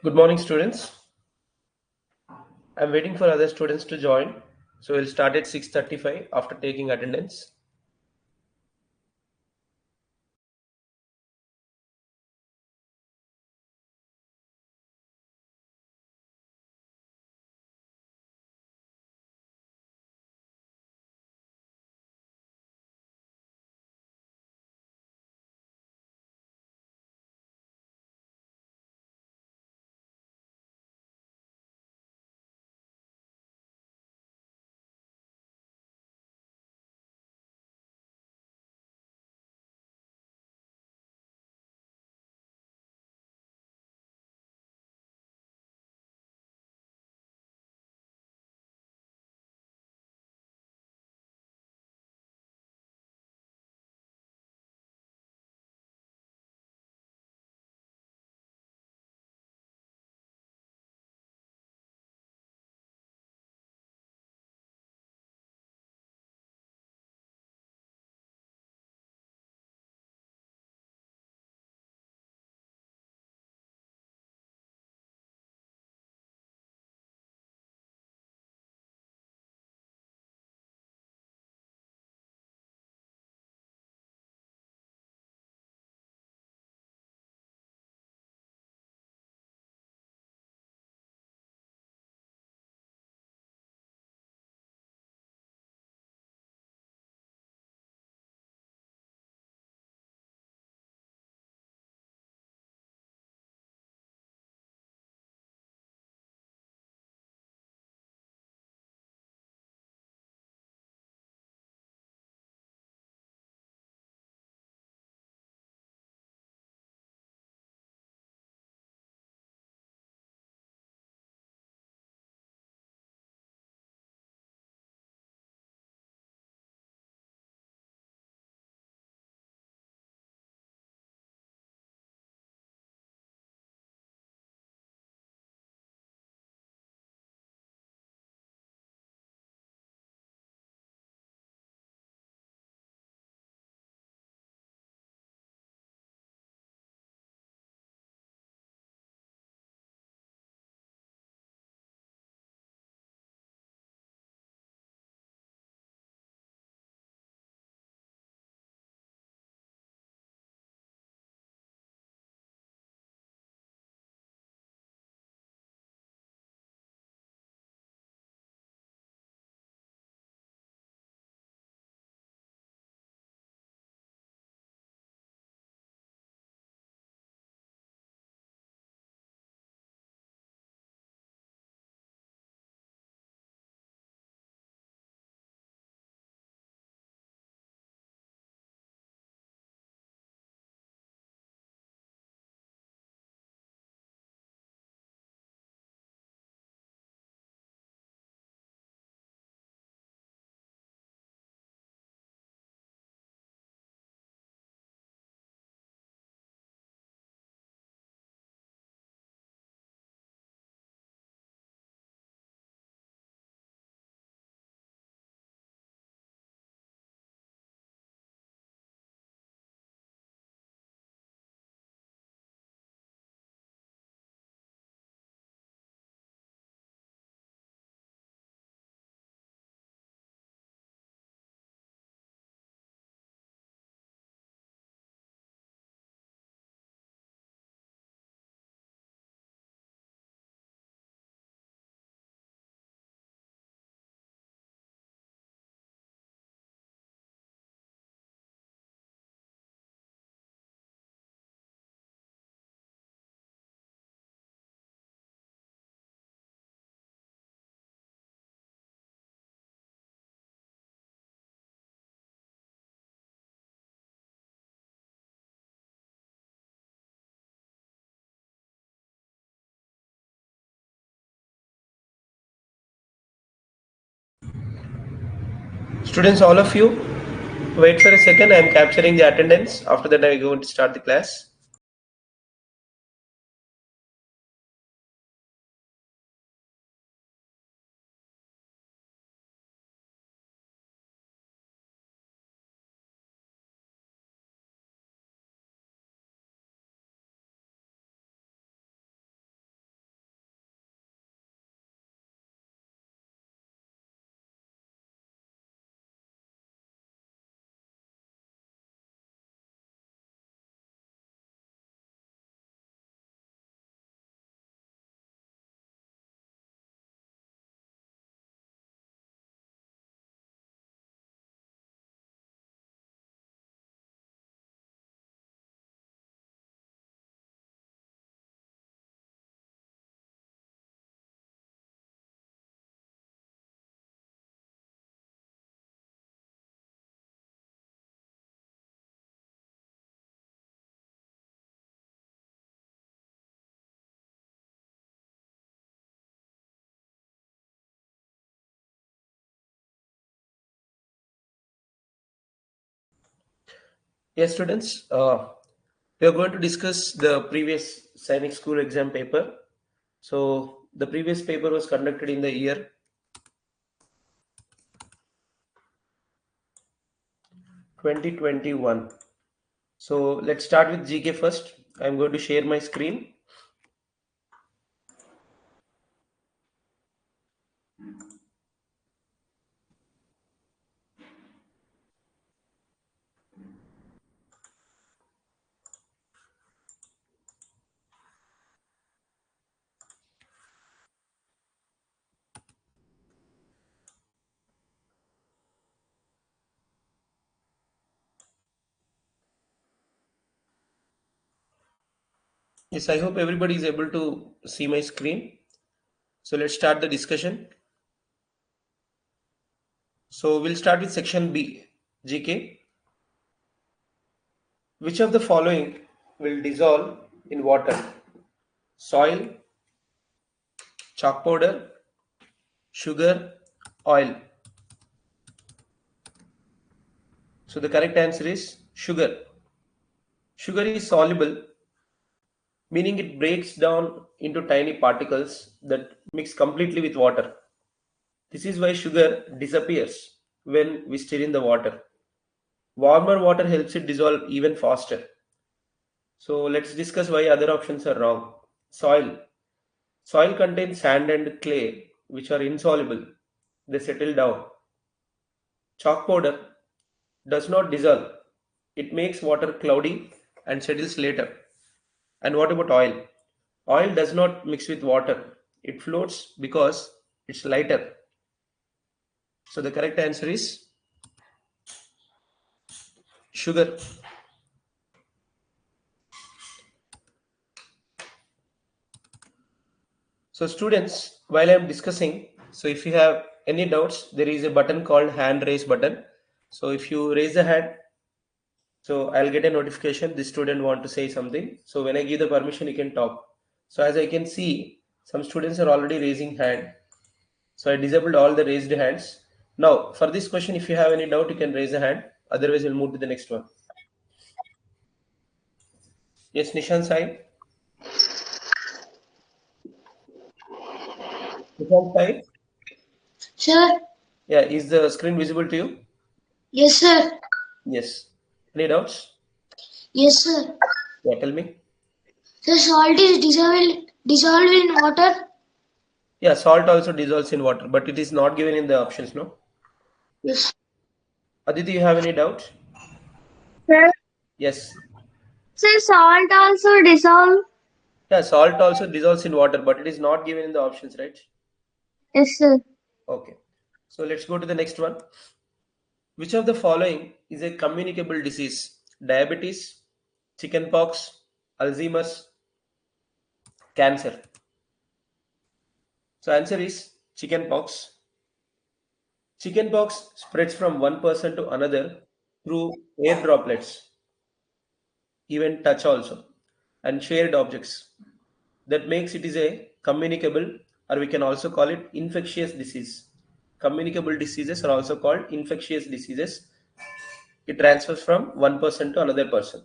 Good morning, students. I'm waiting for other students to join. So we'll start at 6:35 after taking attendance. Students, all of you, wait for a second. I'm capturing the attendance. After that, I'm going to start the class. Yes, students, we are going to discuss the previous Sainik school exam paper. So, the previous paper was conducted in the year 2021. So, let's start with GK first. I'm going to share my screen. Yes, I hope everybody is able to see my screen. So, let's start the discussion. So, we'll start with section B, GK. Which of the following will dissolve in water? Soil, chalk powder, sugar, oil. So the correct answer is sugar. Sugar is soluble, meaning it breaks down into tiny particles that mix completely with water. This is why sugar disappears when we stir in the water. Warmer water helps it dissolve even faster. So let's discuss why other options are wrong. Soil. Soil contains sand and clay, which are insoluble. They settle down. Chalk powder does not dissolve. It makes water cloudy and settles later. And what about oil? Oil does not mix with water. It floats because it's lighter. So the correct answer is sugar. So students, while I'm discussing, so if you have any doubts, there is a button called hand raise button. So if you raise the hand, so I'll get a notification this student want to say something. So when I give the permission, you can talk. So as I can see, some students are already raising hand. So I disabled all the raised hands. Now for this question, if you have any doubt, you can raise a hand. Otherwise, we'll move to the next one. Yes, Nishan Sai. Nishan Sai. Sir, Yeah, is the screen visible to you? yes, sir. Yes. Any doubts? Yes, sir. Yeah, tell me. The salt is dissolved in water. Yeah, salt also dissolves in water, but it is not given in the options, no? Yes. Aditi, you have any doubt? Sir, Yes. sir, salt also dissolve. Yeah, salt also dissolves in water, but it is not given in the options, right? Yes, sir. Okay. So let's go to the next one. Which of the following is a communicable disease? Diabetes, chickenpox, Alzheimer's, cancer. So answer is chickenpox. Chickenpox spreads from one person to another through air droplets, even touch also, and shared objects. That makes it is a communicable, or we can also call it infectious disease. Communicable diseases are also called infectious diseases. It transfers from one person to another person.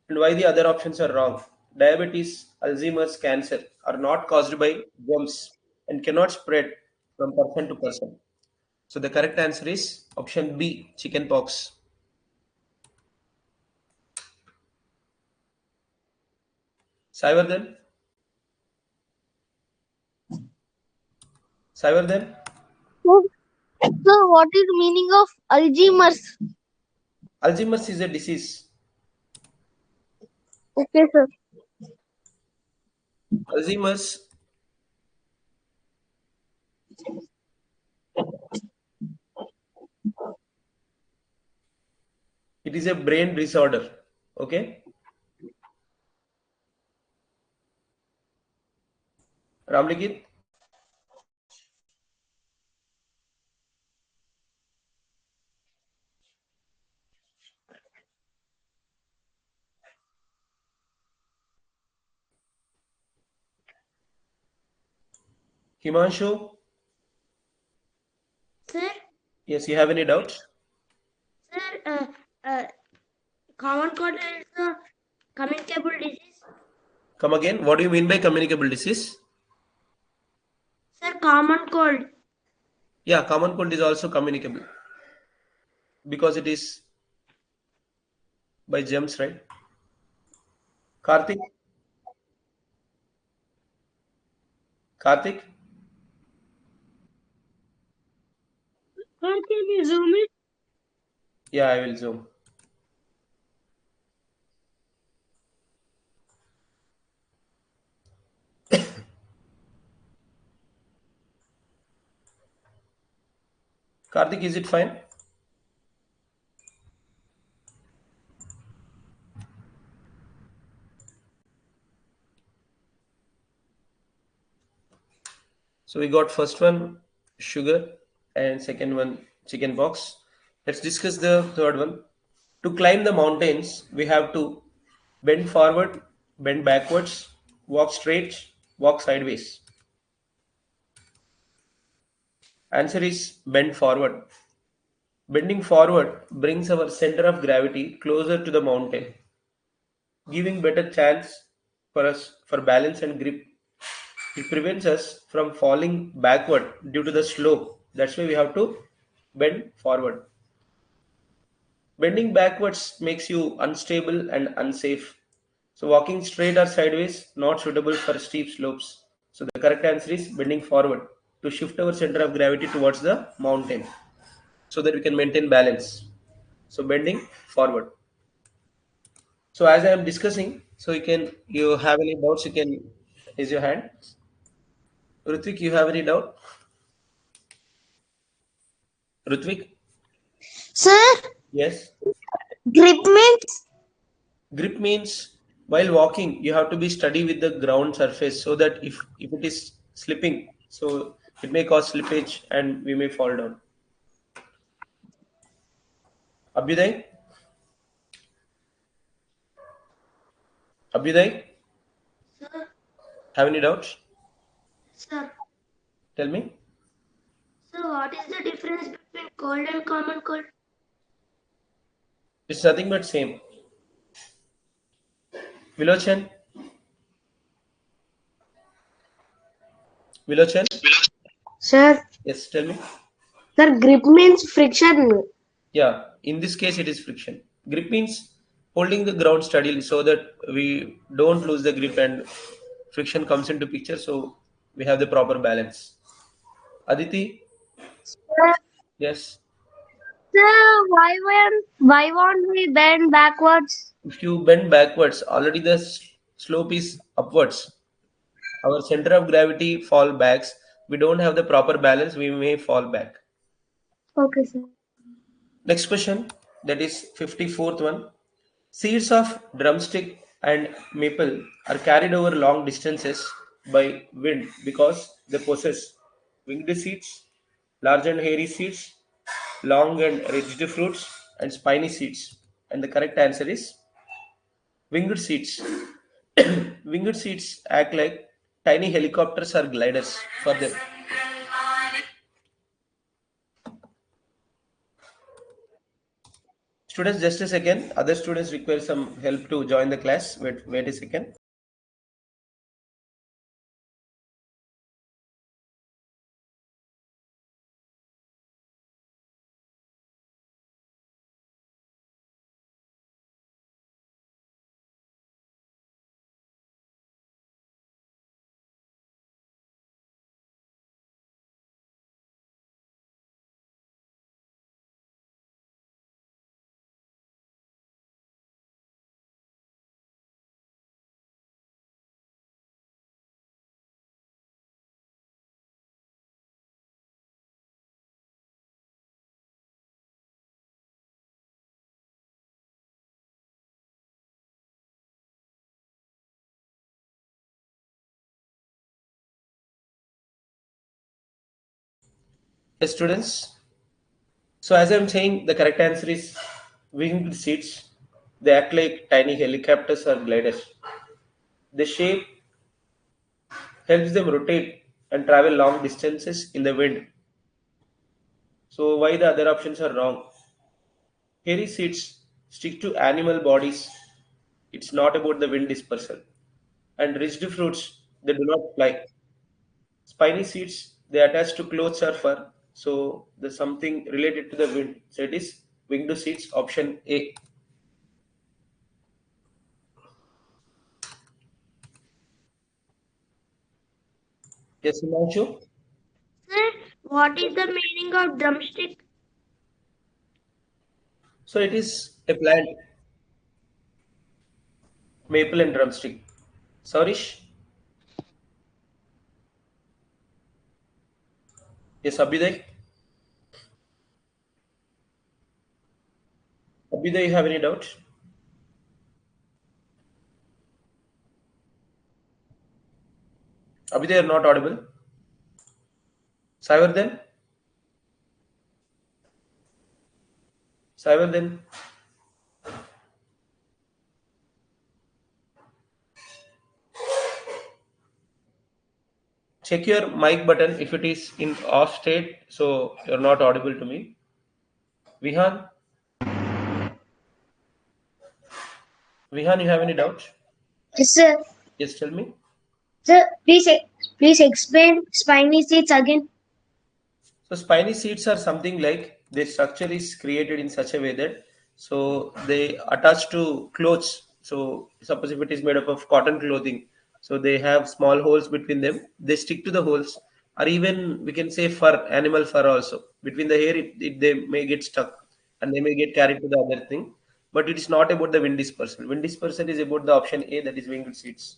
And why the other options are wrong? Diabetes, Alzheimer's, cancer are not caused by germs and cannot spread from person to person. So the correct answer is option B, chickenpox. Cyberden, Cyberden, So, so what is meaning of Alzheimer's? Alzheimer's is a disease. Okay, sir. Alzheimer's, it is a brain disorder. Okay, Ramlikit, Himanshu. Sir, Yes, you have any doubts? sir, common cold is a communicable disease. Come again. What do you mean by communicable disease? Sir, common cold. Yeah, common cold is also communicable because it is by germs, right? Karthik, Karthik, Sir, can you zoom it? yeah, I will zoom. Karthik, is it fine? So we got first one sugar and second one chicken pox. Let's discuss the third one. To climb the mountains, we have to bend forward, bend backwards, walk straight, walk sideways. Answer is bend forward. Bending forward brings our center of gravity closer to the mountain, giving better chance for us for balance and grip. It prevents us from falling backward due to the slope. That's why we have to bend forward. Bending backwards makes you unstable and unsafe. So walking straight or sideways not suitable for steep slopes. So the correct answer is bending forward to shift our center of gravity towards the mountain so that we can maintain balance. So bending forward. So as I am discussing, so you have any doubts, you can raise your hand. Rutvik, you have any doubt? Rutvik? Sir, Yes. grip means. Grip means while walking, you have to be steady with the ground surface so that if it is slipping, so it may cause slippage and we may fall down. Abhyuday? Abhyuday, Sir, have any doubts? sir, Tell me. sir, what is the difference between cold and common cold? It's nothing but same. Vilochan? Vilochan? Sir, Yes, tell me. sir, grip means friction. Yeah, in this case it is friction. Grip means holding the ground steadily so that we don't lose the grip and friction comes into picture so we have the proper balance. Aditi? Sir, Yes. why won't we bend backwards? If you bend backwards, already the slope is upwards. Our center of gravity fall backs. We don't have the proper balance. We may fall back. Okay, sir. Next question, that is 54th one. Seeds of drumstick and maple are carried over long distances by wind because they possess winged seeds, large and hairy seeds, long and ridged fruits, and spiny seeds. And the correct answer is winged seeds. Winged seeds act like tiny helicopters or gliders for them. Students, just a second. Other students require some help to join the class. Wait a second. Yes, students. So as I'm saying, the correct answer is winged seeds. They act like tiny helicopters or gliders. The shape helps them rotate and travel long distances in the wind. So why the other options are wrong? Hairy seeds. stick to animal bodies. It's not about the wind dispersal. And ridged fruits, they do not fly. Spiny seeds, they attach to clothes or fur. So there's something related to the wind. So it is winged seeds, option A. Yes, Himanshu? Sir, what is the meaning of drumstick? So it is a plant, maple and drumstick. Saurish? Yes, Abhiday? Abhiday, you have any doubt? Abhiday, you're not audible. Saivardhan? Saivardhan? Check your mic button if it is in off state, so you're not audible to me. Vihan? Vihan, you have any doubt? Yes, sir. Yes, tell me. Sir, please explain spiny seeds again. So spiny seeds are something like their structure is created in such a way that so they attach to clothes. So suppose if it is made up of cotton clothing, so they have small holes between them. They stick to the holes, or even we can say fur, animal fur also. Between the hair, they may get stuck and they may get carried to the other thing. But it is not about the wind dispersal. Wind dispersal is about the option A, that is winged seeds.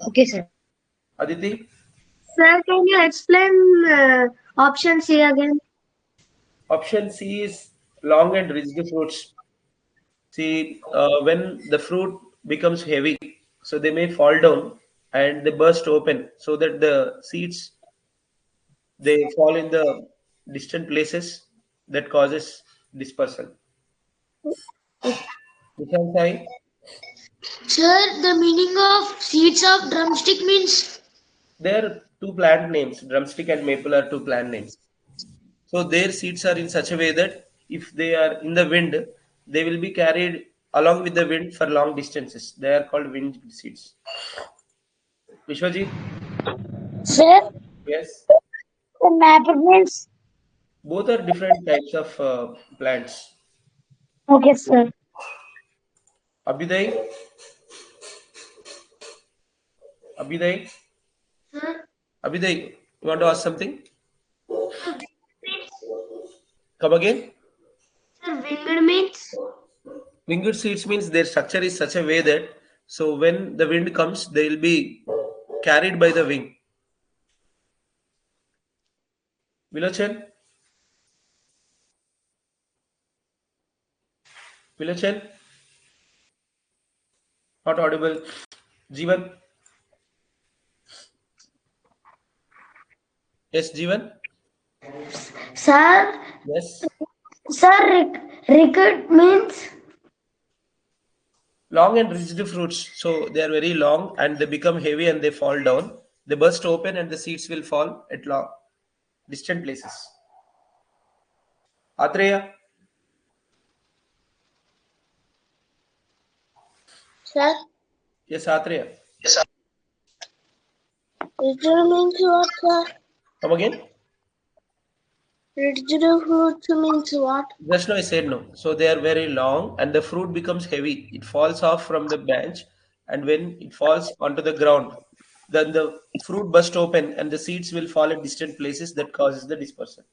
Okay, sir. Aditi, Sir, can you explain option C again? option C is long and ridged fruits. See, when the fruit becomes heavy, so they may fall down and they burst open so that the seeds they fall in the distant places that causes dispersal. Nishan Sai, Sir, the meaning of seeds of drumstick means. there are two plant names, drumstick and maple are two plant names. So their seeds are in such a way that if they are in the wind, they will be carried along with the wind for long distances. They are called wind seeds. Vishwajit, Sir, yes. the maple means. Both are different types of plants. Okay, sir. Abhiday, Abhiday, Sir, Abhiday, you want to ask something? sir, winged means. Come again. Sir, winged means. Winged seeds means their structure is such a way that so when the wind comes, they will be carried by the wing. Vilochan, Vilochan, not audible. Jeevan, yes, Jeevan, Sir, yes. Ricket means. Long and ridged fruits, so they are very long and they become heavy and they fall down. They burst open and the seeds will fall at long distant places. Atreya, Sir, yes, Atreya. ridged means what, sir? Come again. Ridged fruit means what? Just now I said no. So they are very long and the fruit becomes heavy. It falls off from the branch and when it falls onto the ground, then the fruit burst open and the seeds will fall at distant places that causes the dispersal.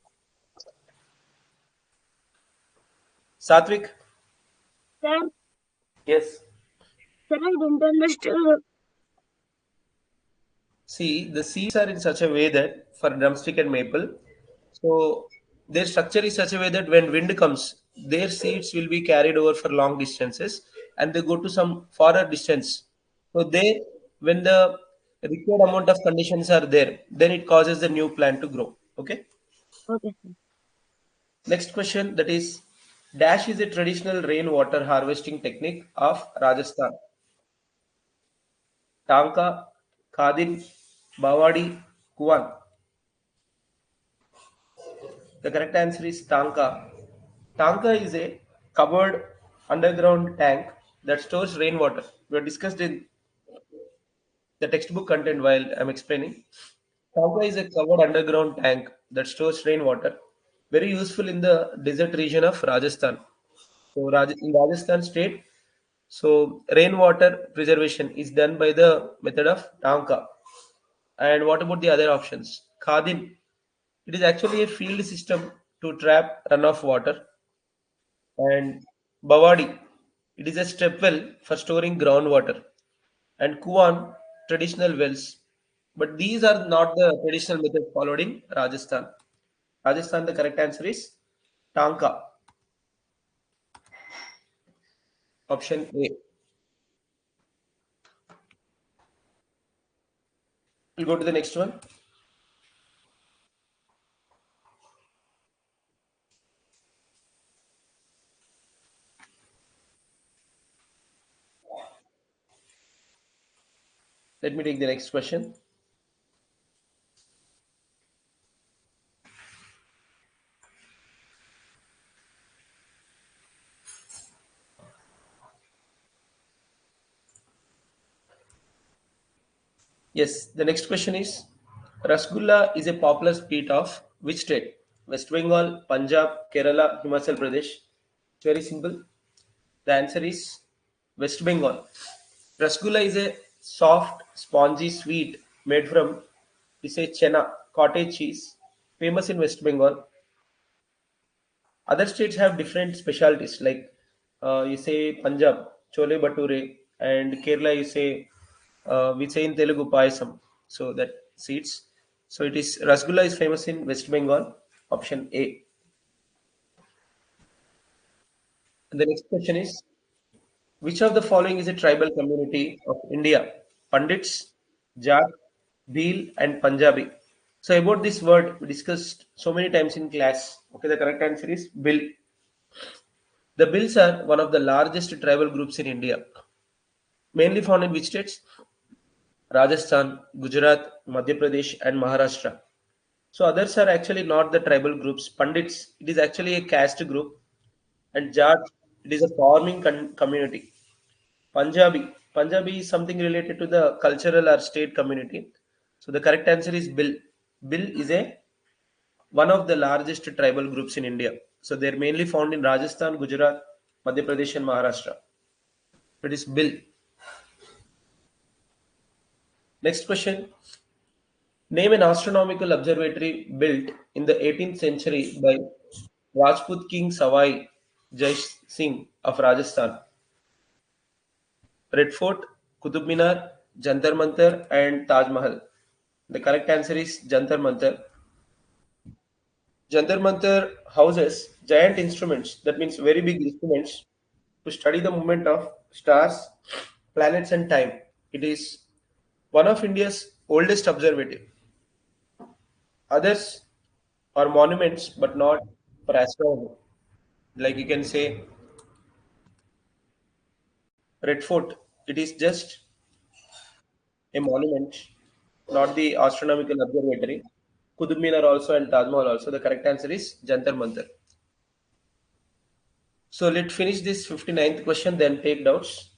Satvik? Sir, Yes. sir, I don't understand. See, the seeds are in such a way that for drumstick and maple, so their structure is such a way that when wind comes, their seeds will be carried over for long distances and they go to some farther distance. So they, when the required amount of conditions are there, then it causes the new plant to grow. Okay. Okay, sir. Next question, that is dash is a traditional rainwater harvesting technique of Rajasthan. Tanka, Kadin, Bawadi, Kuan. The correct answer is Tanka. Tanka is a covered underground tank that stores rainwater. We have discussed in the textbook content while I'm explaining. Tanka is a covered underground tank that stores rainwater, very useful in the desert region of Rajasthan. So in Rajasthan state, so rainwater preservation is done by the method of Tanka. And what about the other options? Khadin, it is actually a field system to trap runoff water. And Bawadi, it is a step well for storing groundwater. And Kuan, traditional wells. But these are not the traditional method followed in Rajasthan. Rajasthan, the correct answer is Tanka, option A. We'll go to the next one. Let me take the next question. Yes, the next question is Rasgulla is a popular sweet of which state? West Bengal, Punjab, Kerala, Himachal Pradesh. It's very simple. The answer is West Bengal. Rasgulla is a soft, spongy sweet made from, we say, chena, cottage cheese, famous in West Bengal. Other states have different specialties, like you say Punjab, chole bhature, and Kerala, you say, we say in Telugu, payasam. So that seeds. So it is Rasgulla is famous in West Bengal, option A. And the next question is which of the following is a tribal community of India? Pandits, Jat, Bhil, and Punjabi. So about this word we discussed so many times in class. Okay, the correct answer is Bhil. The Bhils are one of the largest tribal groups in India, mainly found in which states? Rajasthan, Gujarat, Madhya Pradesh, and Maharashtra. So others are actually not the tribal groups. Pandits, it is actually a caste group, and Jat, it is a farming community. Punjabi is something related to the cultural or state community. So the correct answer is Bill. Bill is a one of the largest tribal groups in India. So they're mainly found in Rajasthan, Gujarat, Madhya Pradesh, and Maharashtra. It is Bill. Next question. Name an astronomical observatory built in the 18th century by Rajput King Savai Jai Singh of Rajasthan. Red Fort, Qutub Minar, Jantar Mantar, and Taj Mahal. The correct answer is Jantar Mantar. Jantar Mantar houses giant instruments, that means very big instruments, to study the movement of stars, planets, and time. It is one of India's oldest observatory. Others are monuments, but not for astronomy. Like you can say Red Fort, it is just a monument, not the astronomical observatory. Qutub Minar also and Taj Mahal also. The correct answer is Jantar Mantar. So let's finish this 59th question, then take doubts.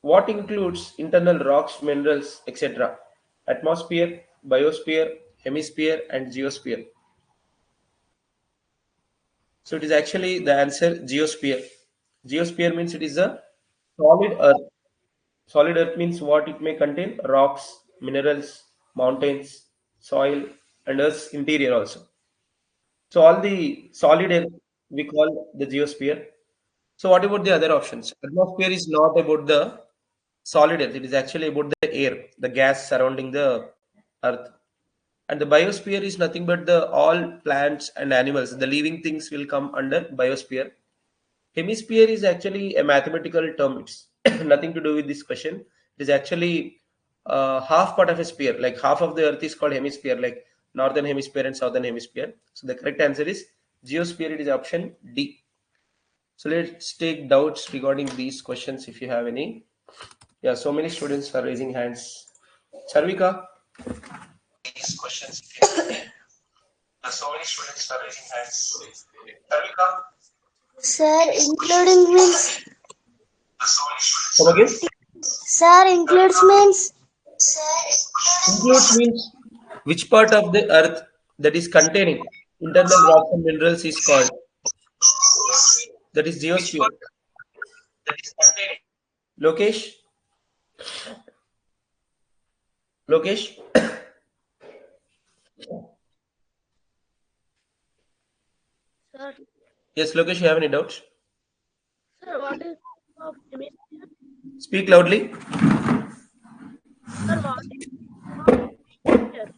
What includes internal rocks, minerals, etc.? Atmosphere, biosphere, hemisphere, and geosphere. So it is actually the answer geosphere. Geosphere means it is a solid earth. Solid earth means what it may contain rocks, minerals, mountains, soil, and Earth's interior also. So all the solid earth we call the geosphere. So what about the other options? Atmosphere is not about the solid earth. It is actually about the air, the gas surrounding the earth. And the biosphere is nothing but the all plants and animals. The living things will come under biosphere. Hemisphere is actually a mathematical term. It's nothing to do with this question. It is actually half part of a sphere. Like half of the Earth is called hemisphere, like northern hemisphere and southern hemisphere. So the correct answer is geosphere. It is option D. So let's take doubts regarding these questions if you have any. Yeah, so many students are raising hands. Charvika. These questions. So many students are raising hands. Charvika. Sir, including means. Come again. Sir, includes means. Includes means which part of the earth that is containing internal rocks and minerals is called, that is geosphere. Lokesh, Lokesh. Sir, Yes, Lokesh, you have any doubts? sir, what is of hemisphere? Speak loudly. Sir, what is of hemisphere?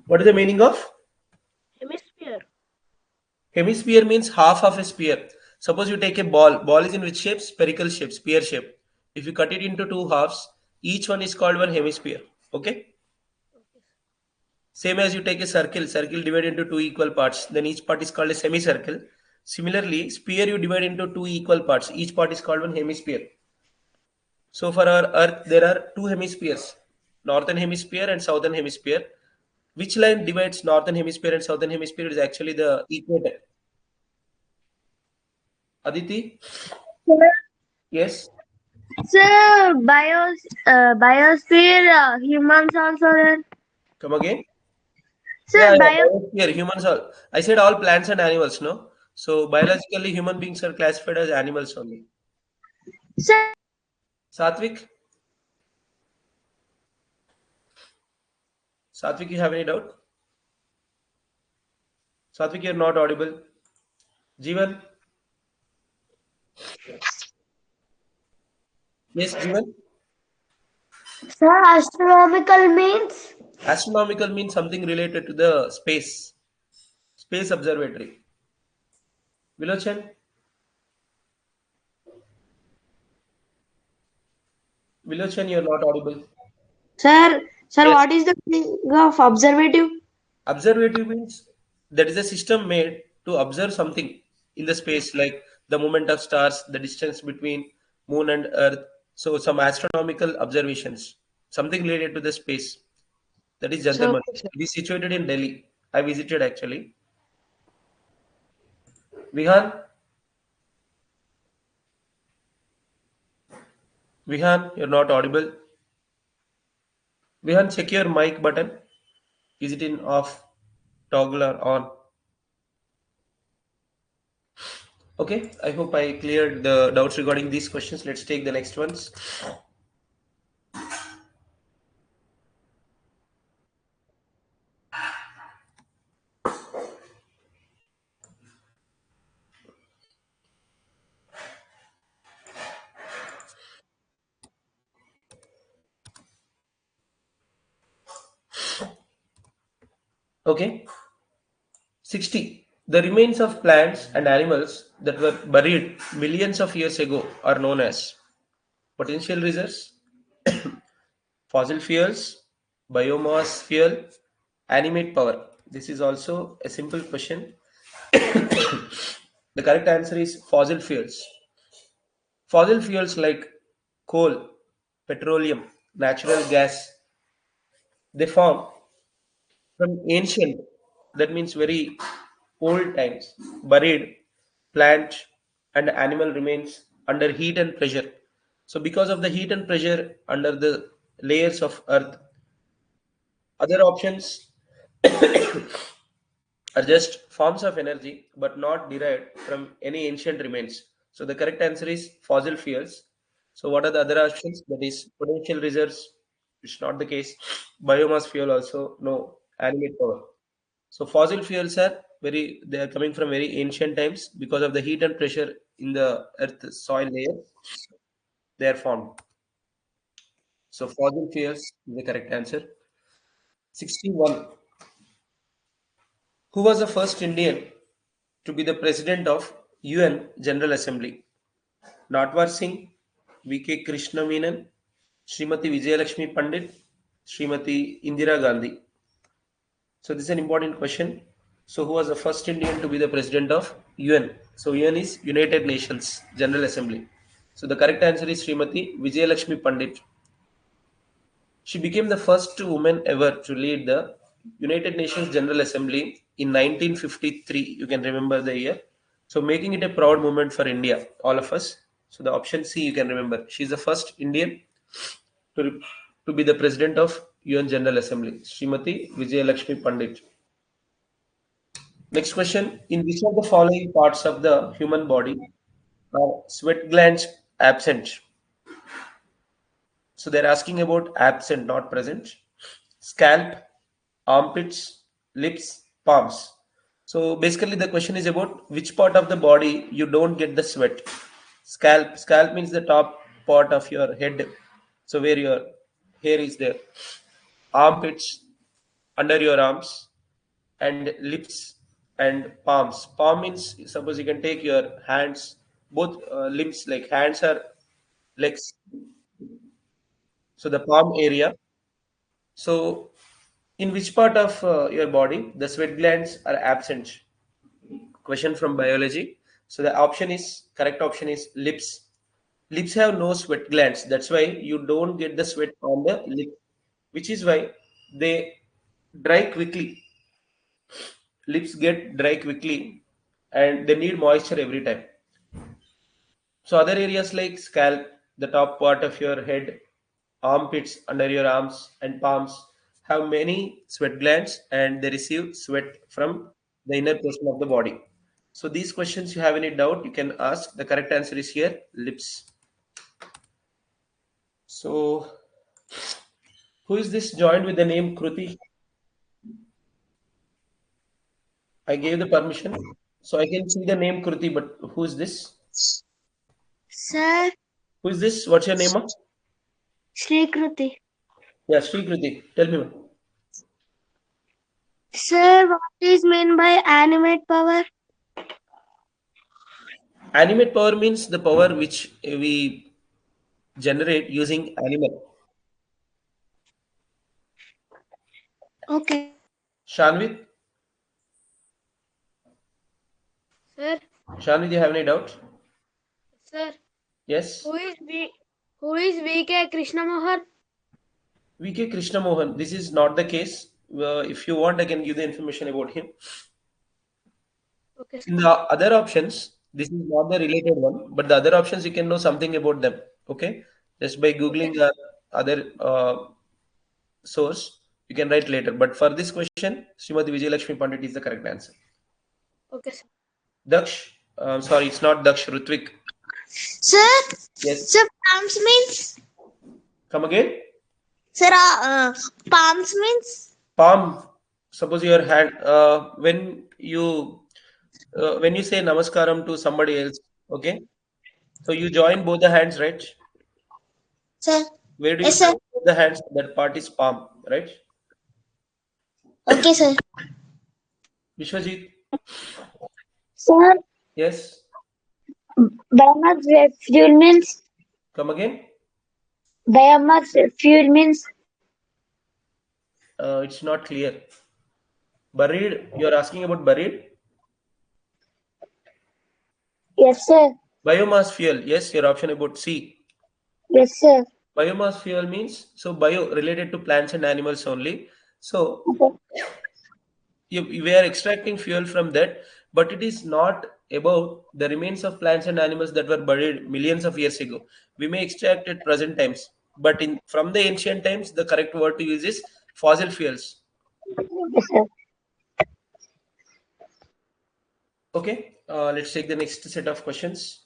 What is the meaning of Hemisphere. hemisphere? Means half of a sphere. Suppose you take a ball. Ball is in which shape? Spherical shape, sphere shape. If you cut it into two halves, each one is called one hemisphere. Okay. Same as you take a circle. Circle divided into two equal parts. Then each part is called a semicircle. Similarly, sphere you divide into two equal parts. Each part is called one hemisphere. So for our Earth, there are two hemispheres, northern hemisphere and southern hemisphere. Which line divides northern hemisphere and southern hemisphere? Is actually the equator. Aditi? Yes. Sir, biosphere, humans also there. Come again. Sir, Yeah, yeah. Biosphere, humans are. I said all plants and animals, no? So biologically, human beings are classified as animals only. sir, Satvik? Satvik, you have any doubt? Satvik, you're not audible. Jeevan? Yes, Jeevan? Sir, astronomical means. Astronomical means something related to the space observatory. Vilochan? Vilochan, you're not audible. Sir, Yes. what is the meaning of observative? Observative means that is a system made to observe something in the space, like the movement of stars, the distance between moon and earth. So some astronomical observations, something related to the space. That is So, Jantar. okay, sir. It is situated in Delhi. I visited actually. Vihan, Vihan, you're not audible. Vihan, check your mic button. Is it in off, toggle or on? Okay, I hope I cleared the doubts regarding these questions. Let's take the next ones. Okay, 60. The remains of plants and animals that were buried millions of years ago are known as potential reserves, fossil fuels, biomass fuel, animate power. This is also a simple question. The correct answer is fossil fuels. Fossil fuels like coal, petroleum, natural gas, they form from ancient, that means very old times, buried plant and animal remains under heat and pressure. So, because of the heat and pressure under the layers of earth, other options are just forms of energy but not derived from any ancient remains. So, the correct answer is fossil fuels. So, what are the other options? That is potential reserves, it's not the case. Biomass fuel also, no. Animate power. So fossil fuels are they are coming from very ancient times because of the heat and pressure in the earth soil layer they are formed. So fossil fuels is the correct answer. 61. Who was the first Indian to be the president of UN General Assembly? Natwar Singh, V.K. Krishna Menon, Srimati Vijayalakshmi Pandit, Srimati Indira Gandhi. So this is an important question. So who was the first Indian to be the president of UN? So UN is United Nations General Assembly. So the correct answer is Srimati Vijayalakshmi Pandit. She became the first woman ever to lead the United Nations General Assembly in 1953. You can remember the year. So making it a proud moment for India, all of us. So the option C you can remember. She's the first Indian to, to be the president of UN General Assembly, Srimati Vijayalakshmi Pandit. Next question. In which of the following parts of the human body are sweat glands absent? So they're asking about absent, not present. Scalp, armpits, lips, palms. So basically the question is about which part of the body you don't get the sweat. Scalp. Scalp means the top part of your head. So where your hair is there. Armpits, under your arms, and lips and palms. Palm means suppose you can take your hands, both limbs like hands or legs. So the palm area. So in which part of your body the sweat glands are absent? Question from biology. So the option is correct option is lips. Lips have no sweat glands. That's why you don't get the sweat on the lip, which is why they dry quickly. Lips get dry quickly and they need moisture every time. So other areas like scalp, the top part of your head, armpits, under your arms and palms have many sweat glands and they receive sweat from the inner portion of the body. So these questions you have any doubt you can ask. The correct answer is here lips. So who is this joined with the name Kruti? I gave the permission. So I can see the name Kruti, but who is this? Sir, Who is this? What's your name? Ma? Shri Kruti. Yeah, Sri Kruti. Tell me. Ma. Sir, what is meant by animate power? Animate power means the power which we generate using animal. Okay. Shanvit? Sir, Shanvit, you have any doubt? sir, Yes? who is VK Krishna Mohan? VK Krishna Mohan. This is not the case. If you want, I can give the information about him. Okay, sir. In the other options, this is not the related one, but the other options you can know something about them. Okay? Just by Googling other source, you can write later. But for this question, Srimati Vijayalakshmi Pandit is the correct answer. Okay, sir. Daksh, sorry, it's not Daksh, Rutvik. Sir, Yes. sir, palms means? Come again? Sir, palms means? Palm. Suppose your hand, when you say namaskaram to somebody else, okay? So you join both the hands, right? Sir, Where do you yes, sir. join both the hands? That part is palm, right? Okay, sir. Vishwajit, Sir, yes. biomass fuel means Come again? biomass fuel means It's not clear. Buried, you're asking about buried? yes sir, Biomass fuel, yes, your option about C. yes sir. Biomass fuel means, so bio related to plants and animals only. So Okay. we are extracting fuel from that, but it is not about the remains of plants and animals that were buried millions of years ago. We may extract at present times, but in from the ancient times, the correct word to use is fossil fuels. Yes sir. Okay, let's take the next set of questions.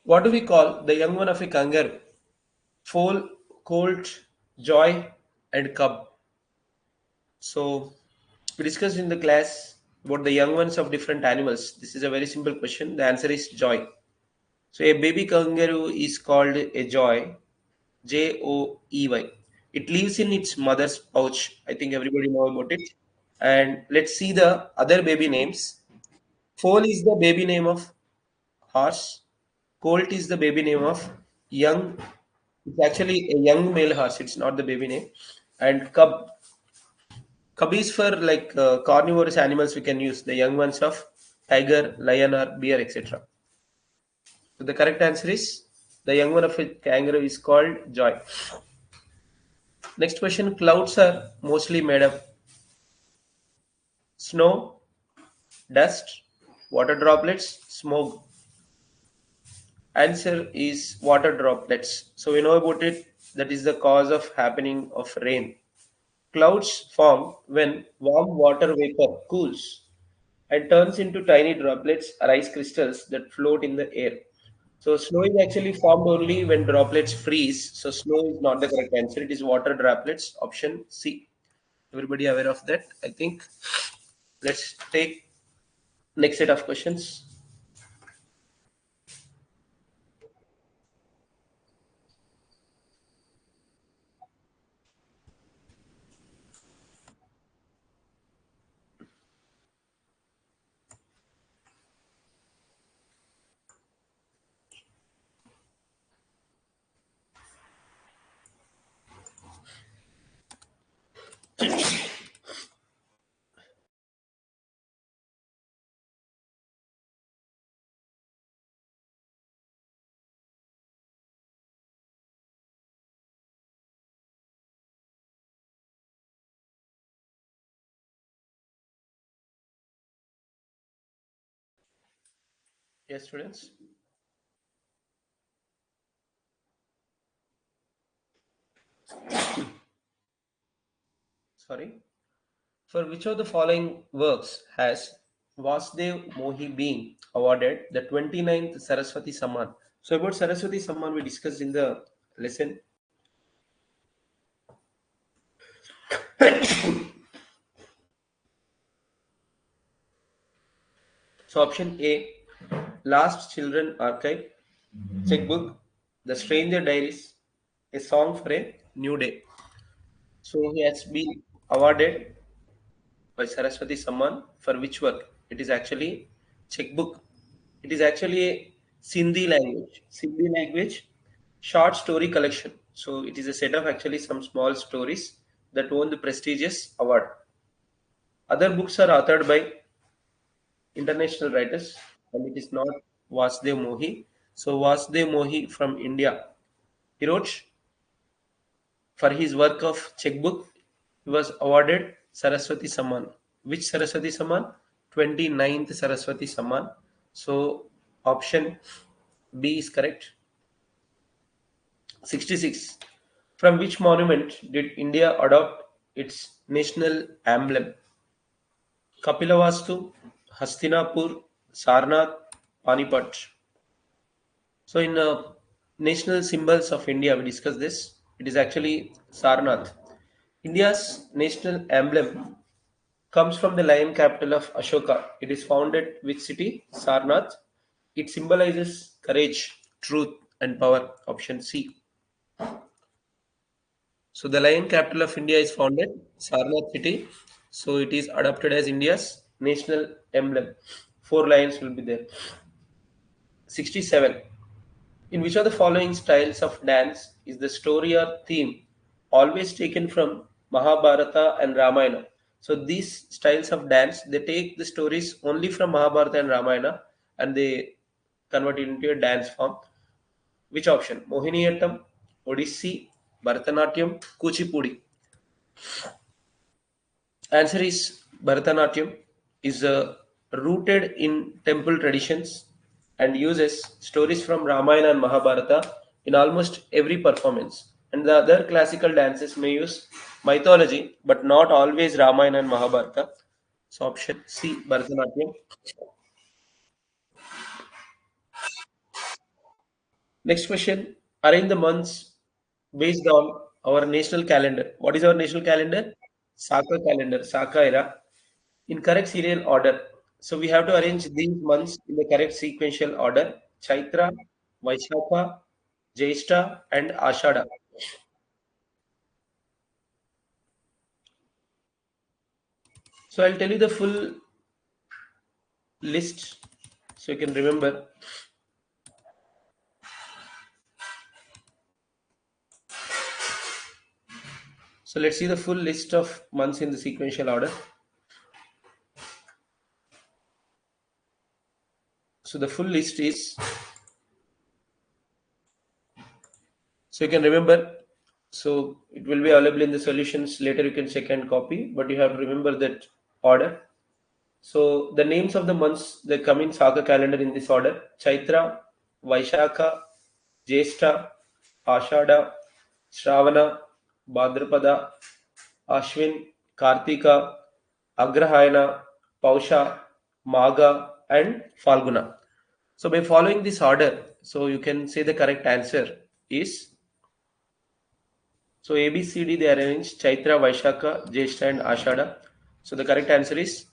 What do we call the young one of a kangaroo? Foal, colt, joy, and cub. So we discussed in the class about the young ones of different animals. This is a very simple question. The answer is joy. So a baby kangaroo is called a joy, Joey. It lives in its mother's pouch. I think everybody know about it. And let's see the other baby names. Foal is the baby name of horse. Colt is the baby name of young. It's actually a young male horse. It's not the baby name. And cub. Cub is for like carnivorous animals we can use, the young ones of tiger, lion, or bear, etc. So the correct answer is the young one of a kangaroo is called joy. Next question: clouds are mostly made of snow, dust, water droplets, smoke. Answer is water droplets. So we know about it. That is the cause of happening of rain. Clouds form when warm water vapor cools and turns into tiny droplets or ice crystals that float in the air. So snow is actually formed only when droplets freeze. So snow is not the correct answer. It is water droplets. Option C. Everybody aware of that? I think. Let's take next set of questions. Yes, students. Sorry. For which of the following works has Vasdev Mohi been awarded the 29th Saraswati Samman? So about Saraswati Samman we discussed in the lesson. So option A, Last Children Archive, Checkbook, The Stranger Diaries, A Song for a New Day. So he has been awarded by Saraswati Samman for which work? It is actually checkbook. It is actually a Sindhi language. Sindhi language short story collection. So it is a set of actually some small stories that won the prestigious award. Other books are authored by international writers and it is not Vasdev Mohi. So Vasdev Mohi from India. He wrote for his work of checkbook, he was awarded Saraswati Samman. Which Saraswati Samman? 29th Saraswati Samman. So option B is correct. 66. From which monument did India adopt its national emblem? Kapilavastu, Hastinapur, Sarnath, Panipat. So in national symbols of India, we discussed this. It is actually Sarnath. India's national emblem comes from the lion capital of Ashoka. It is found at which city? Sarnath. It symbolizes courage, truth, and power. Option C. So the lion capital of India is found at Sarnath city. So it is adopted as India's national emblem. Four lions will be there. 67. In which of the following styles of dance is the story or theme always taken from Mahabharata and Ramayana? So these styles of dance they take the stories only from Mahabharata and Ramayana and they convert it into a dance form. Which option? Mohiniyattam, Odissi, Bharatanatyam, Kuchipudi. Answer is Bharatanatyam is rooted in temple traditions and uses stories from Ramayana and Mahabharata in almost every performance. And the other classical dances may use mythology, but not always Ramayana and Mahabharata. So option C, Bharatanatyam. Next question. Arrange the months based on our national calendar. What is our national calendar? Saka calendar, Saka era. In correct serial order. So we have to arrange these months in the correct sequential order. Chaitra, Vaishakha, Jyeshta, and Ashada. So I'll tell you the full list so you can remember. So let's see the full list of months in the sequential order. So the full list is, so you can remember, so it will be available in the solutions later, you can check and copy, but you have to remember that order. So the names of the months that come in Saka calendar in this order: Chaitra, Vaishakha, Jyeshtha, Ashada, Shravana, Bhadrapada, Ashwin, Kartika, Agrahayana, Pausha, Magha, and Falguna. So by following this order, so you can say the correct answer is, so A, B, C, D they arranged Chaitra, Vaishakha, Jyeshtha, and Ashada. So the correct answer is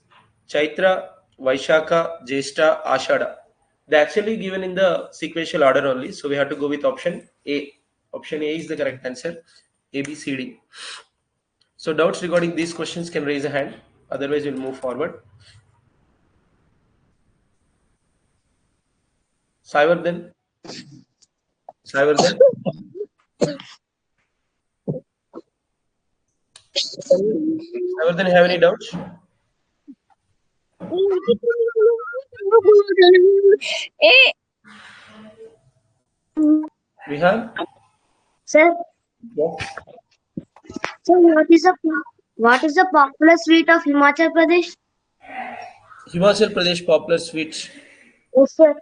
Chaitra, Vaishakha, Jyeshtha, Ashada. They actually given in the sequential order only. So we have to go with option A. Option A is the correct answer. A, B, C, D. So doubts regarding these questions can raise a hand. Otherwise, we'll move forward. Saivardhan. Saivardhan. Saivardhan, have any doubts? Eh, Vihan? Sir, Yes. sir, what is the popular sweet of Himachal Pradesh? Himachal Pradesh popular sweets. Yes, sir.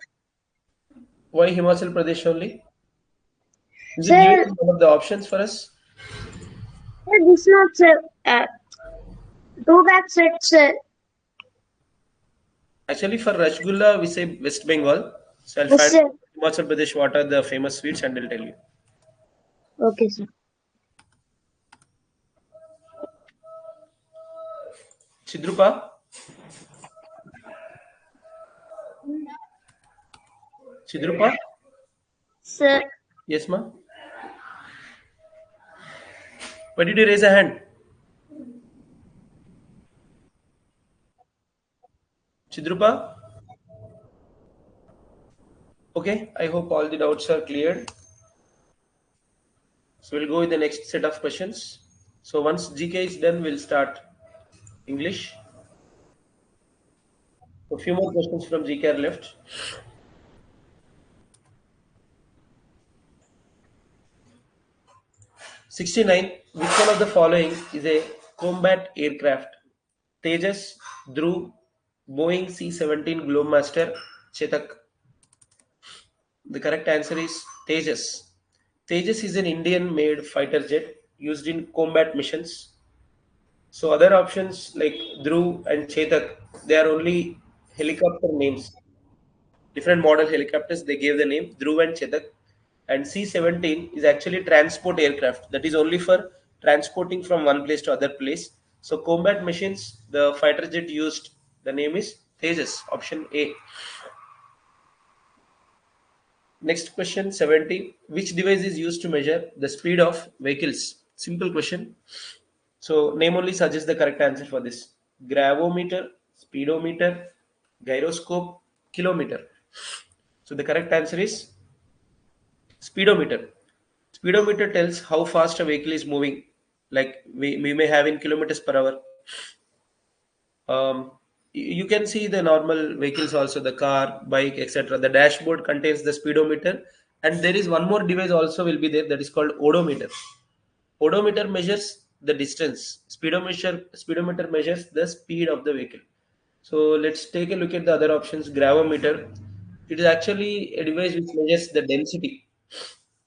Why Himachal Pradesh only? Is it given Sir, in one of the options for us? sir, this not sir. Two back set, sir. Actually, for Rasgulla, we say West Bengal. So I'll Yes, find sir. Himachal Pradesh what are the famous sweets and I'll tell you. Okay, sir. Chidrupa? Chidrupa? Sir, Yes, ma? Why did you raise a hand? Chidrupa? Okay, I hope all the doubts are cleared. So we'll go with the next set of questions. So once GK is done, we'll start English. A few more questions from GK are left. 69. Which one of the following is a combat aircraft? Tejas, Dhruv, Boeing C-17 Globemaster, Chetak. The correct answer is Tejas. Tejas is an Indian-made fighter jet used in combat missions. So other options like Dhruv and Chetak, they are only helicopter names. Different model helicopters, they gave the name Dhruv and Chetak. And C-17 is actually transport aircraft. That is only for transporting from one place to other place. So combat machines, the fighter jet used, the name is Tejas, option A. Next question, 70. Which device is used to measure the speed of vehicles? Simple question. So name only suggests the correct answer for this. Gravometer, speedometer, gyroscope, kilometer. So the correct answer is speedometer. Speedometer tells how fast a vehicle is moving. Like we may have in kilometers per hour. You can see the normal vehicles also, the car, bike, etc. The dashboard contains the speedometer, and there is one more device also will be there, that is called odometer. Odometer measures the distance. Speedometer measures the speed of the vehicle. So let's take a look at the other options. Gravimeter. It is actually a device which measures the density.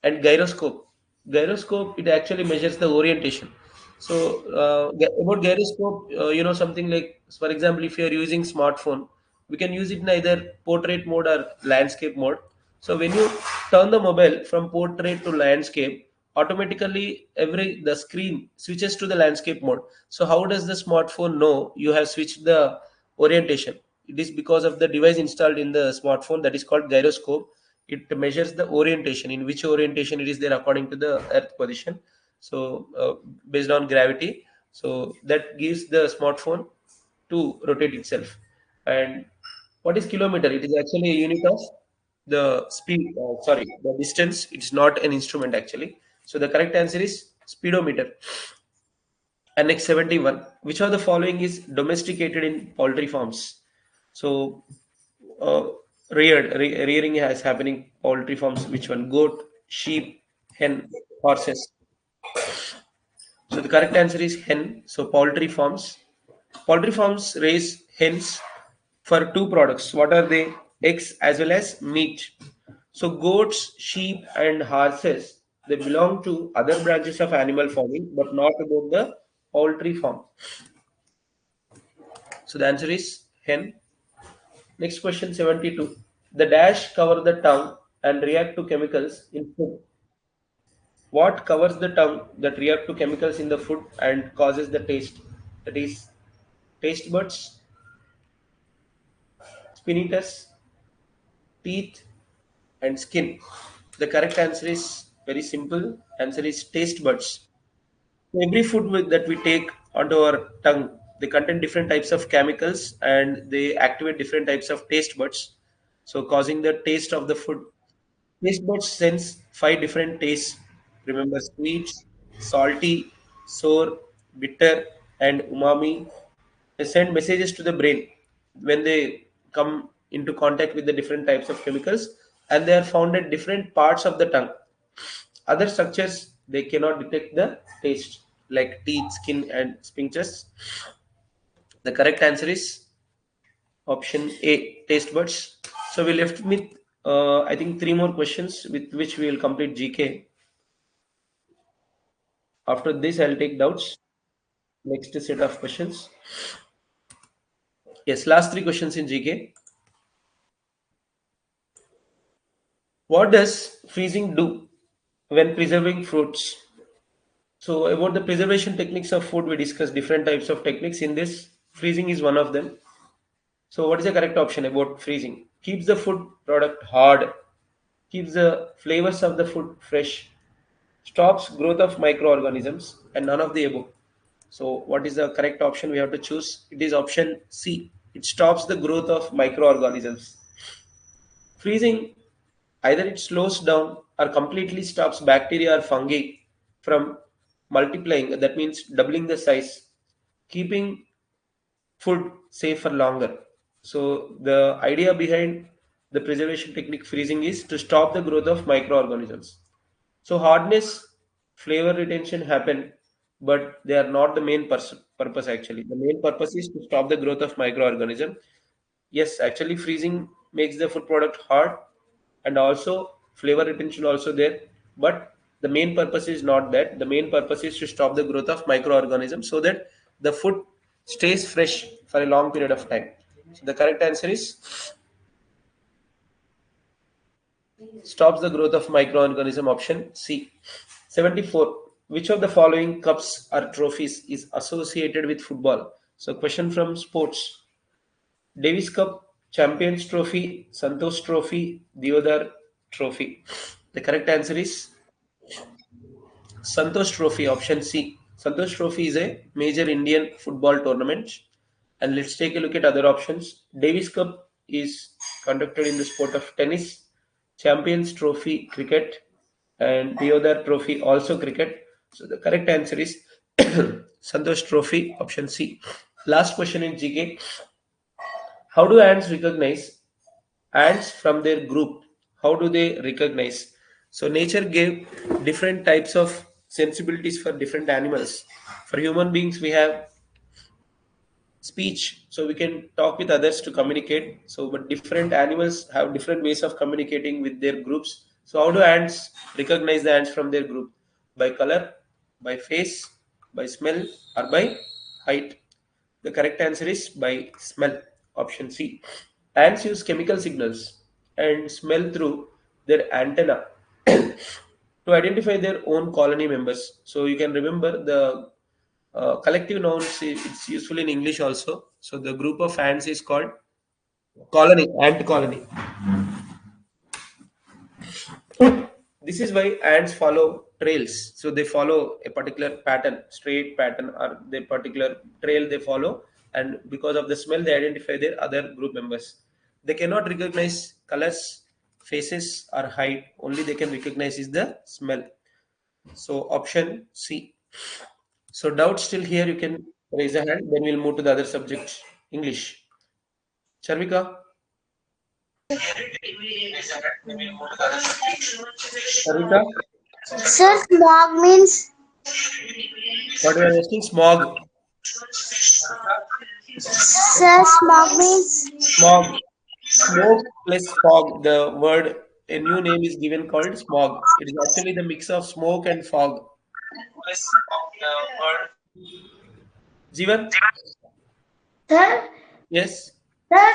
And gyroscope. Gyroscope, it actually measures the orientation. So about gyroscope, something like, for example, if you are using smartphone, we can use it in either portrait mode or landscape mode. So when you turn the mobile from portrait to landscape, automatically the screen switches to the landscape mode. So how does the smartphone know you have switched the orientation? It is because of the device installed in the smartphone, that is called gyroscope. It measures the orientation, in which orientation it is there according to the earth position. So based on gravity, so that gives the smartphone to rotate itself. And what is kilometer? It is actually a unit of the speed, sorry, the distance. It's not an instrument actually. So the correct answer is speedometer. And next, 71. Which of the following is domesticated in poultry farms? So, uh, rearing is happening poultry farms. Which one? Goat, sheep, hen, horses. So the correct answer is hen. So poultry farms. Poultry farms raise hens for two products. What are they? Eggs as well as meat. So goats, sheep, and horses, they belong to other branches of animal farming, but not about the poultry farm. So the answer is hen. Next question 72. The dash cover the tongue and react to chemicals in food. What covers the tongue that react to chemicals in the food and causes the taste? That is taste buds, spinatus, teeth, and skin. The correct answer is very simple. Answer is taste buds. Every food that we take onto our tongue, they contain different types of chemicals and they activate different types of taste buds. So causing the taste of the food. Taste buds sense five different tastes. Remember sweet, salty, sour, bitter, and umami. They send messages to the brain when they come into contact with the different types of chemicals, and they are found at different parts of the tongue. Other structures they cannot detect the taste, like teeth, skin, and sphincters. The correct answer is option A, taste buds. So we left with I think three more questions with which we will complete GK. After this, I'll take doubts. Next set of questions. Yes, last three questions in GK. What does freezing do when preserving fruits? So about the preservation techniques of food, we discussed different types of techniques. In this, freezing is one of them. So what is the correct option about freezing? Keeps the food product hard, keeps the flavors of the food fresh, stops growth of microorganisms, and none of the above. So what is the correct option we have to choose? It is option C. It stops the growth of microorganisms. Freezing, either it slows down or completely stops bacteria or fungi from multiplying, that means doubling the size, keeping food safe for longer. So the idea behind the preservation technique freezing is to stop the growth of microorganisms. So hardness, flavor retention happen, but they are not the main purpose actually. The main purpose is to stop the growth of microorganism. Yes, actually freezing makes the food product hard and also flavor retention also there, but the main purpose is not that. The main purpose is to stop the growth of microorganisms so that the food stays fresh for a long period of time. So the correct answer is stops the growth of microorganism, option C. 74. Which of the following cups or trophies is associated with football? So question from sports. Davis Cup, Champions Trophy, Santosh Trophy, Deodar Trophy. The correct answer is Santosh Trophy, option C. Santosh Trophy is a major Indian football tournament. And let's take a look at other options. Davis Cup is conducted in the sport of tennis. Champions Trophy, cricket. And Deodar Trophy, also cricket. So the correct answer is Santosh Trophy, option C. Last question in GK. How do ants recognize ants from their group? How do they recognize? So nature gave different types of sensibilities for different animals. For human beings, we have speech, so we can talk with others to communicate. So, but different animals have different ways of communicating with their groups. So, how do ants recognize the ants from their group? By color, by face, by smell, or by height? The correct answer is by smell, option C. Ants use chemical signals and smell through their antenna to identify their own colony members. So you can remember the collective nouns, it's useful in English also. So the group of ants is called colony, ant colony. This is why ants follow trails. So they follow a particular pattern, straight pattern, or the particular trail they follow, and because of the smell, they identify their other group members. They cannot recognize colors, faces, or height. Only they can recognize is the smell. So option C. So doubt still here, you can raise a hand. Then we'll move to the other subject, English. Charvika. Sarika, Sir, smog means what are you asking? Smog. Smog. Smoke plus fog. The word, a new name is given called smog. It is actually the mix of smoke and fog. Jivan? Sir, Yes.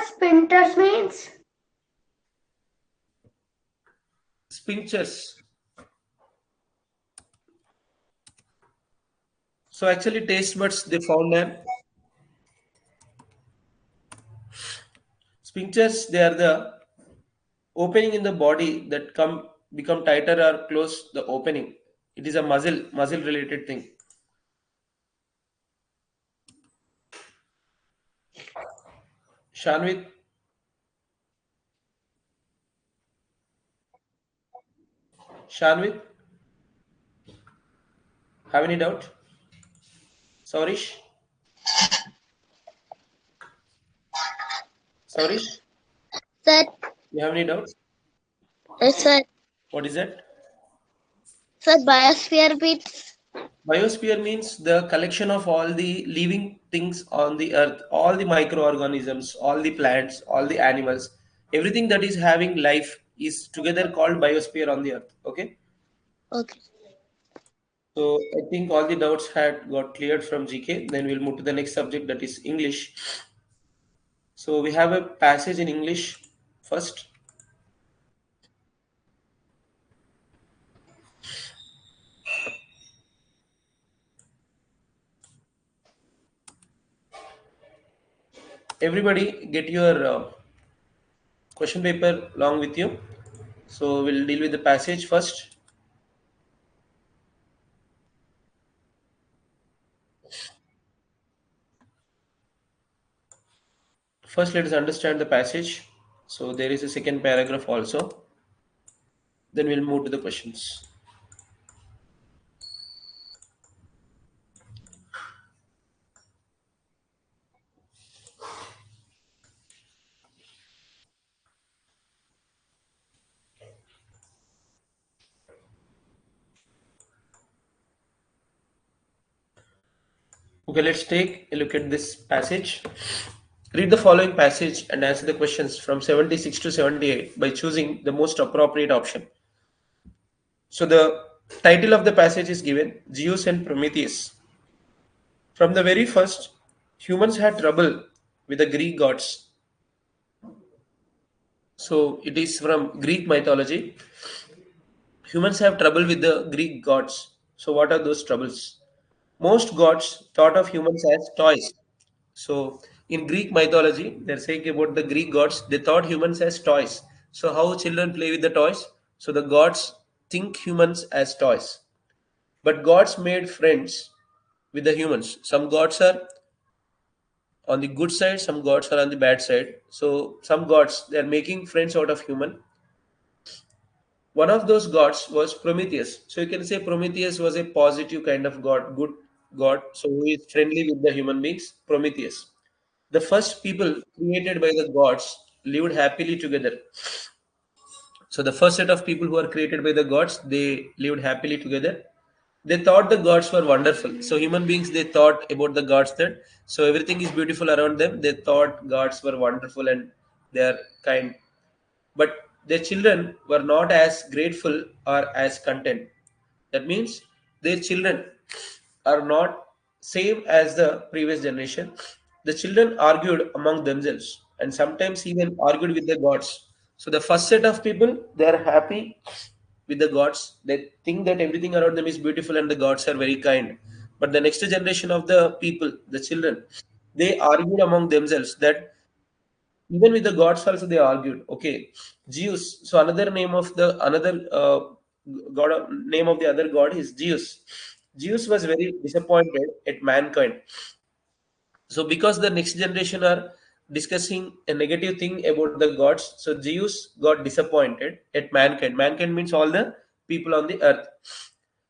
spinters means Spinchers. So actually taste buds they found an sphincters, they are the opening in the body that come become tighter or close the opening. It is a muscle related thing. Shanvit, Shanvit, have any doubt? Saurish, Saurish, Sir, you have any doubts? yes, sir. What is that? Sir, biosphere means. Biosphere means the collection of all the living things on the earth, all the microorganisms, all the plants, all the animals, everything that is having life is together called biosphere on the earth. Okay. Okay. So I think all the doubts had got cleared from GK. Then we'll move to the next subject that is English. So we have a passage in English first. Everybody get your question paper along with you. So we'll deal with the passage first. First, let us understand the passage. So there is a second paragraph also. Then we'll move to the questions. Okay, let's take a look at this passage. Read the following passage and answer the questions from 76 to 78 by choosing the most appropriate option. So the title of the passage is given Zeus and Prometheus. From the very first, humans had trouble with the Greek gods. So it is from Greek mythology. Humans have trouble with the Greek gods. So what are those troubles? Most gods thought of humans as toys. So in Greek mythology, they're saying about the Greek gods, they thought humans as toys. So how children play with the toys? So the gods think humans as toys. But gods made friends with the humans. Some gods are on the good side, some gods are on the bad side. So some gods they are making friends out of human. One of those gods was Prometheus. So you can say Prometheus was a positive kind of god, good god. So who is friendly with the human beings? Prometheus. The first people created by the gods lived happily together. So the first set of people who are created by the gods, they lived happily together. They thought the gods were wonderful. So human beings, they thought about the gods that so everything is beautiful around them. They thought gods were wonderful and they are kind. But their children were not as grateful or as content. That means their children are not same as the previous generation. The children argued among themselves and sometimes even argued with the gods. So the first set of people they are happy with the gods. They think that everything around them is beautiful and the gods are very kind. But the next generation of the people, the children, they argued among themselves that even with the gods also they argued. Okay, Zeus. So another god name of the other god is Zeus. Zeus was very disappointed at mankind. So because the next generation are discussing a negative thing about the gods, so Zeus got disappointed at mankind. Mankind means all the people on the earth.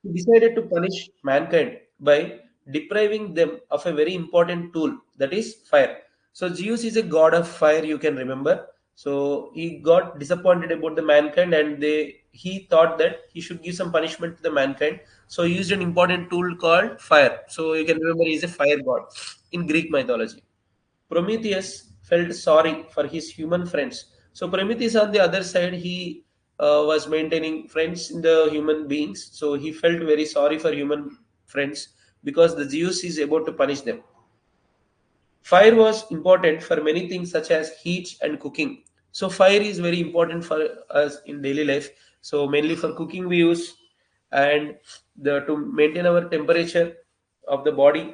He decided to punish mankind by depriving them of a very important tool that is fire. So Zeus is a god of fire, you can remember. So he got disappointed about the mankind, and he thought that he should give some punishment to the mankind. So he used an important tool called fire. So you can remember he is a fire god in Greek mythology. Prometheus felt sorry for his human friends. So Prometheus, on the other side, he was maintaining friends in the human beings. So he felt very sorry for human friends because the Zeus is about to punish them. Fire was important for many things such as heat and cooking. So fire is very important for us in daily life. So mainly for cooking we use, and the to maintain our temperature of the body.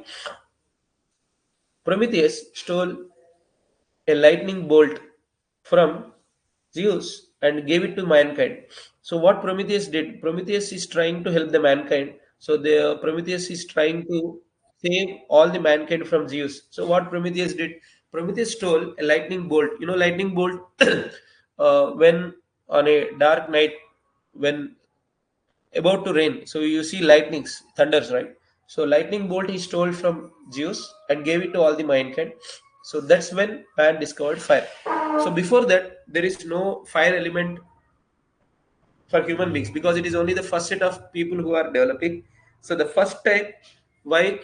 Prometheus stole a lightning bolt from Zeus and gave it to mankind. So what Prometheus did? Prometheus is trying to help the mankind. So the Prometheus is trying to save all the mankind from Zeus. So what Prometheus did? Prometheus stole a lightning bolt. You know, lightning bolt when on a dark night when about to rain. So you see lightnings, thunders, right? So lightning bolt he stole from Zeus and gave it to all the mankind. So that's when man discovered fire. So before that, there is no fire element for human beings because it is only the first set of people who are developing. So the first time why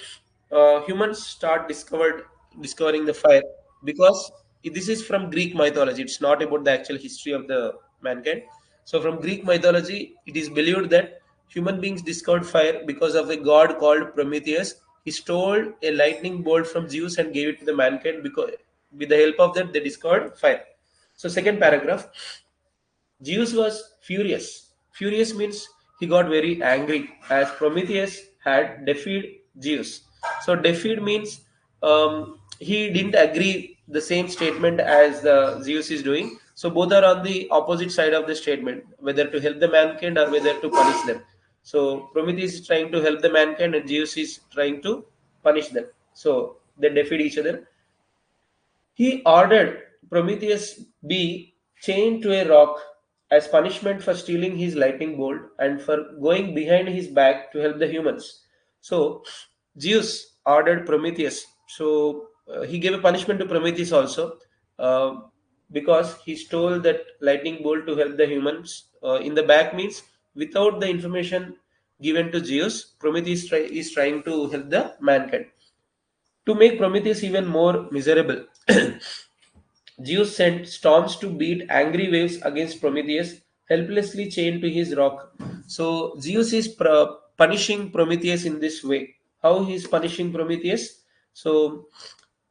humans start discovering the fire, because this is from Greek mythology. It's not about the actual history of the mankind. So from Greek mythology, it is believed that human beings discovered fire because of a god called Prometheus. He stole a lightning bolt from Zeus and gave it to the mankind because with the help of that they discovered fire. So second paragraph, Zeus was furious. Furious means he got very angry as Prometheus had defied Zeus. So defied means he didn't agree the same statement as the Zeus is doing. So both are on the opposite side of the statement, whether to help the mankind or whether to punish them. So Prometheus is trying to help the mankind and Zeus is trying to punish them. So they defied each other. He ordered Prometheus be chained to a rock as punishment for stealing his lightning bolt and for going behind his back to help the humans. So Zeus ordered Prometheus. So he gave a punishment to Prometheus also uh, because he stole that lightning bolt to help the humans. In the back means without the information given to Zeus, Prometheus is trying to help the mankind. To make Prometheus even more miserable, Zeus sent storms to beat angry waves against Prometheus, helplessly chained to his rock. So Zeus is punishing Prometheus in this way. How he is punishing Prometheus? So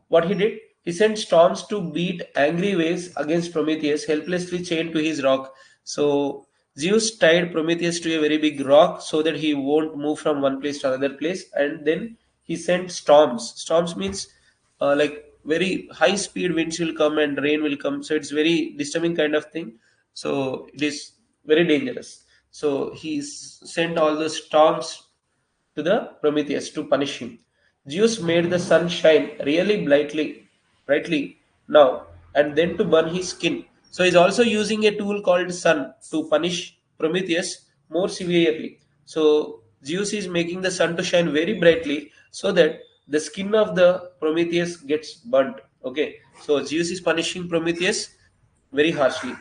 what he did? He sent storms to beat angry waves against Prometheus, helplessly chained to his rock. So Zeus tied Prometheus to a very big rock so that he won't move from one place to another place, and then he sent storms. Storms means like very high speed winds will come and rain will come. So it's very disturbing kind of thing. So it is very dangerous. So sent all the storms to the Prometheus to punish him. Zeus made the sun shine really brightly now and then to burn his skin. So he's also using a tool called sun to punish Prometheus more severely. So Zeus is making the sun to shine very brightly so that the skin of the Prometheus gets burnt. Okay, so Zeus is punishing Prometheus very harshly.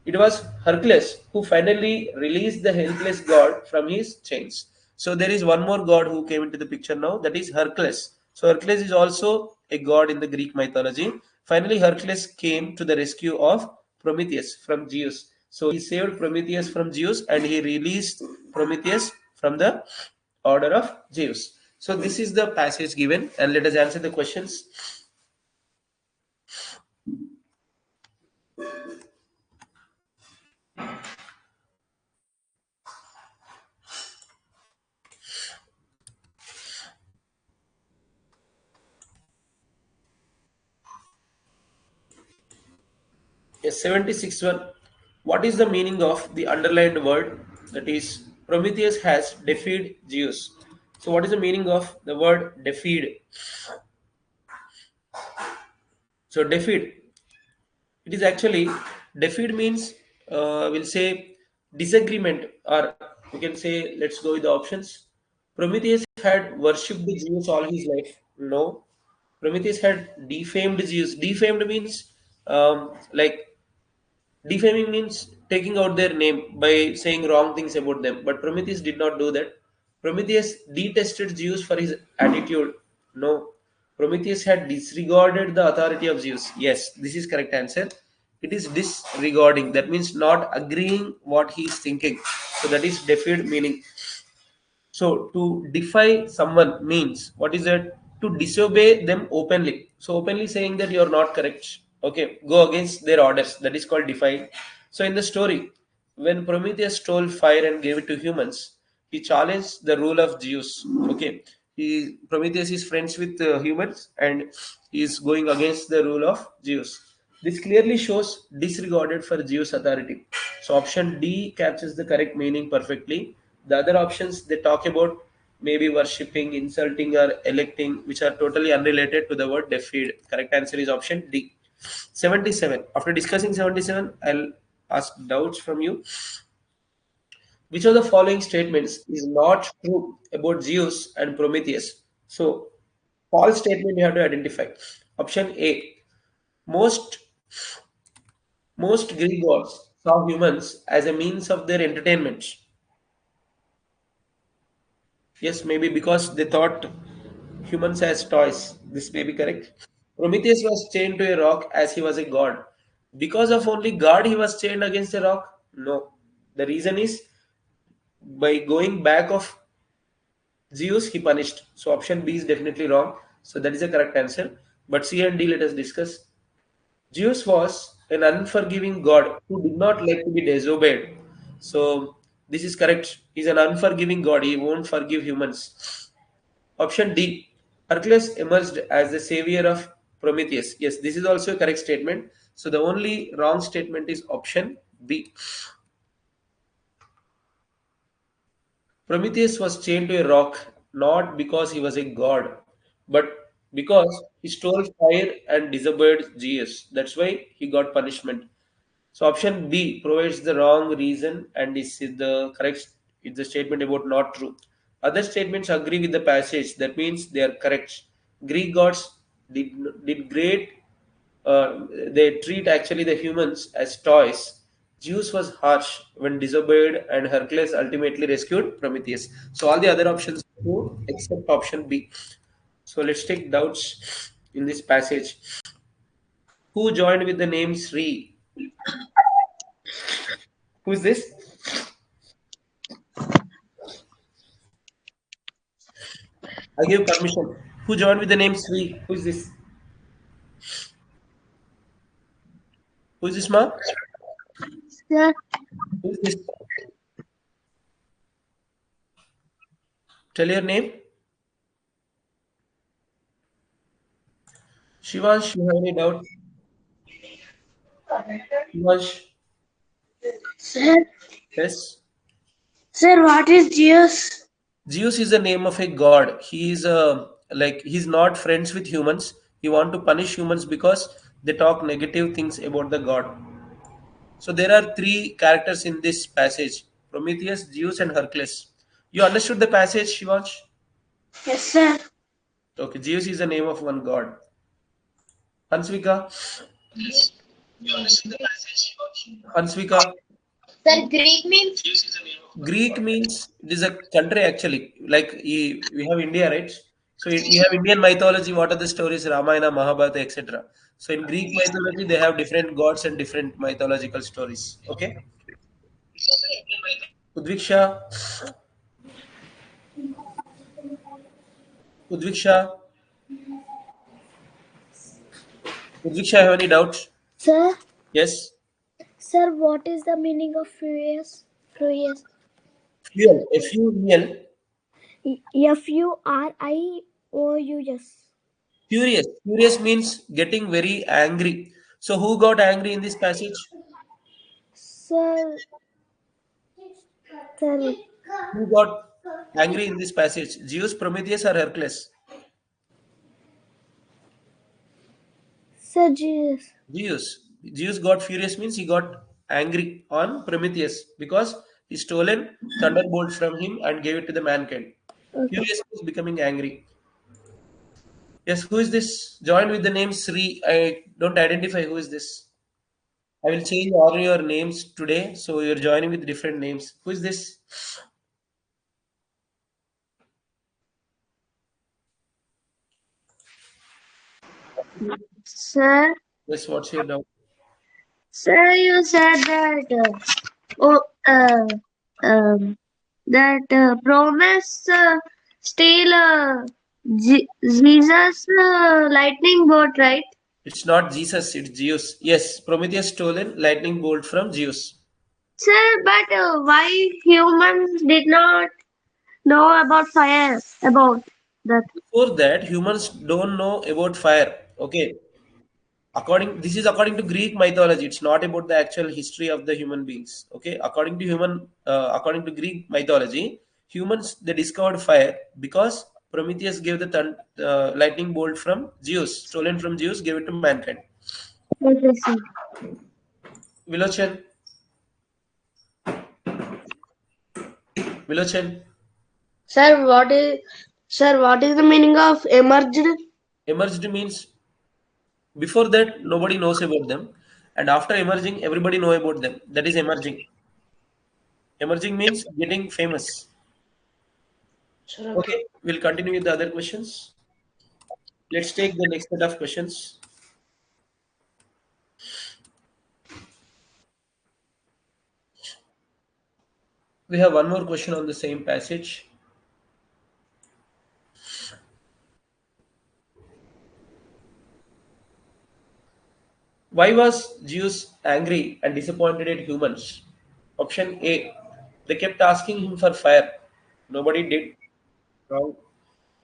It was Hercules who finally released the helpless god from his chains. So there is one more god who came into the picture now, that is Hercules. So Hercules is also a god in the Greek mythology. Finally, Hercules came to the rescue of Prometheus from Zeus. So he saved Prometheus from Zeus and he released Prometheus from the order of Zeus. So this is the passage given, and let us answer the questions. Yes, 76th one. What is the meaning of the underlined word? That is, Prometheus has defied Zeus. So, what is the meaning of the word defied? So, defied. It is actually defied means we'll say disagreement, or we can say let's go with the options. Prometheus had worshipped Zeus all his life. No. Prometheus had defamed Zeus. Defamed means like Defaming means taking out their name by saying wrong things about them. But Prometheus did not do that. Prometheus detested Zeus for his attitude. No. Prometheus had disregarded the authority of Zeus. Yes, this is correct answer. It is disregarding. That means not agreeing what he is thinking. So that is defied meaning. So to defy someone means what is it? To disobey them openly. So openly saying that you are not correct. Okay, go against their orders. That is called defying. So in the story, when Prometheus stole fire and gave it to humans, he challenged the rule of Zeus. Okay, he Prometheus is friends with humans and he is going against the rule of Zeus. This clearly shows disregarded for Zeus' authority. So option D captures the correct meaning perfectly. The other options they talk about maybe worshipping, insulting, or electing, which are totally unrelated to the word defied. Correct answer is option D. 77. After discussing 77, I'll ask doubts from you. Which of the following statements is not true about Zeus and Prometheus? So, false statement you have to identify. Option A. Most most Greek gods saw humans as a means of their entertainment. Yes, maybe because they thought humans as toys. This may be correct. Prometheus was chained to a rock as he was a god. Because of only God he was chained against a rock? No. The reason is by going back of Zeus he punished. So option B is definitely wrong. So that is the correct answer. But C and D let us discuss. Zeus was an unforgiving god who did not like to be disobeyed. So this is correct. He's an unforgiving god. He won't forgive humans. Option D. Hercules emerged as the savior of Prometheus. Yes, this is also a correct statement. So the only wrong statement is option B. Prometheus was chained to a rock not because he was a god, but because he stole fire and disobeyed Zeus. That's why he got punishment. So option B provides the wrong reason and is the correct. It's a statement about not true. Other statements agree with the passage. That means they are correct. Greek gods did great. They treat actually the humans as toys. Zeus was harsh when disobeyed, and Hercules ultimately rescued Prometheus. So all the other options are true except option B. So let's take doubts in this passage. Who joined with the name Sri? Who is this? I give permission. Who joined with the name Sri? Who is this? Who is this, ma? Sir, Who is this? Tell your name. Shivansh, you have any doubt? Shivansh, Sir, yes. sir, what is Zeus? Zeus is the name of a god. He is like he's not friends with humans. He want to punish humans because they talk negative things about the god. So there are three characters in this passage: Prometheus, Zeus, and Hercules. You understood the passage, Shivansh? Yes, sir. Okay, Zeus is the name of one god. Hansvika, Hansvika. Sir, Greek means Greek means it is a country actually. Like we have India, right? So we have Indian mythology. What are the stories? Ramayana, Mahabharata, etc. So in Greek mythology, they have different gods and different mythological stories. Okay. Udviksha, Udviksha, Udviksha. Have any doubts? sir, Yes. sir, what is the meaning of furious? Furious. Fuel. F-U-E-L. Furious. Furious. Furious means getting very angry. So who got angry in this passage? Sir, sir, Who got angry in this passage? Zeus, Prometheus, or Hercules? sir, Jesus. Zeus. Zeus got furious means he got angry on Prometheus because he stolen thunderbolt from him and gave it to the mankind. Okay. Furious means becoming angry. Yes, who is this? Joined with the name Sri. I don't identify who is this. I will change all your names today, so you're joining with different names. Who is this? Sir, Yes, what's your doubt? sir, you said that oh that promise steal Jesus lightning bolt, right? It's not Jesus, it's Zeus. Yes, Prometheus stolen lightning bolt from Zeus. Sir, but why humans did not know about fire about that? Before that, humans don't know about fire. Okay, this is according to Greek mythology. It's not about the actual history of the human beings. Okay, according to Greek mythology, humans they discovered fire because Prometheus gave the lightning bolt from Zeus, stolen from Zeus, gave it to mankind. Okay, sir. Vilochan, Vilochan, Sir, what is the meaning of emerged? emerged means before that nobody knows about them, and after emerging, everybody know about them. That is emerging. Emerging means getting famous. Sir, okay. Okay, we'll continue with the other questions. Let's take the next set of questions. We have one more question on the same passage. Why was Zeus angry and disappointed at humans? Option A. They kept asking him for fire. Nobody did. Wrong.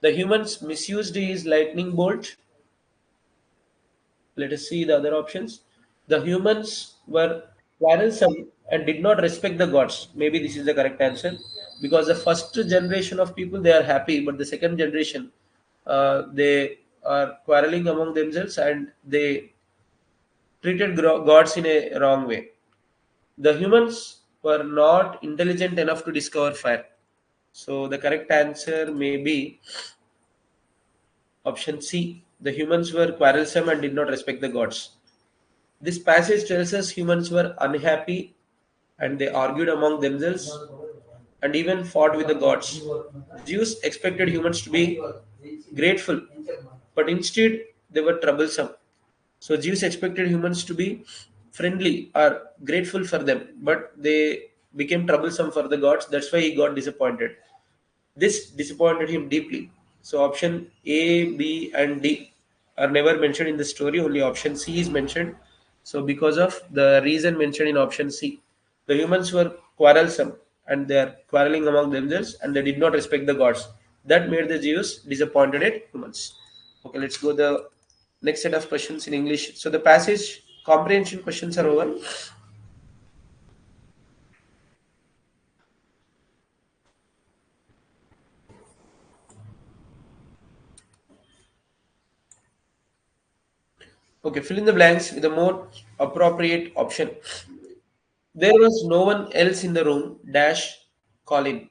The humans misused his lightning bolt. Let us see the other options. The humans were quarrelsome and did not respect the gods. Maybe this is the correct answer because the first generation of people they are happy, but the second generation they are quarreling among themselves and they treated gods in a wrong way. The humans were not intelligent enough to discover fire. So the correct answer may be option C. The humans were quarrelsome and did not respect the gods. This passage tells us humans were unhappy and they argued among themselves and even fought with the gods. Zeus expected humans to be grateful, but instead they were troublesome. So Zeus expected humans to be friendly or grateful for them, but they became troublesome for the gods. That's why he got disappointed. This disappointed him deeply. So option A, B, and D are never mentioned in the story. Only option C is mentioned. So because of the reason mentioned in option C, the humans were quarrelsome and they are quarreling among themselves and they did not respect the gods. That made the Jews disappointed at humans. Okay, let's go the next set of questions in English. So the passage comprehension questions are over. Okay, fill in the blanks with a more appropriate option. There was no one else in the room. Dash Colin.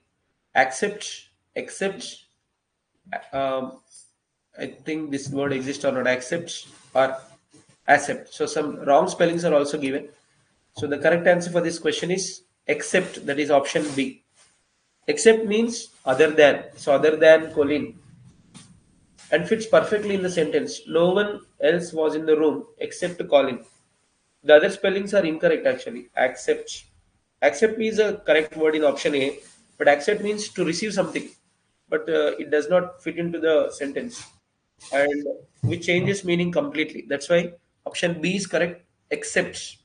Accept. Um, I think this word exists or not. Accept or accept. So some wrong spellings are also given. So the correct answer for this question is except. That is option B. Except means other than. So other than Colin and fits perfectly in the sentence. No one else was in the room except Colin. The other spellings are incorrect actually. Accept. Accept is a correct word in option A, but accept means to receive something, but it does not fit into the sentence, and which changes meaning completely. That's why option B is correct. Accepts.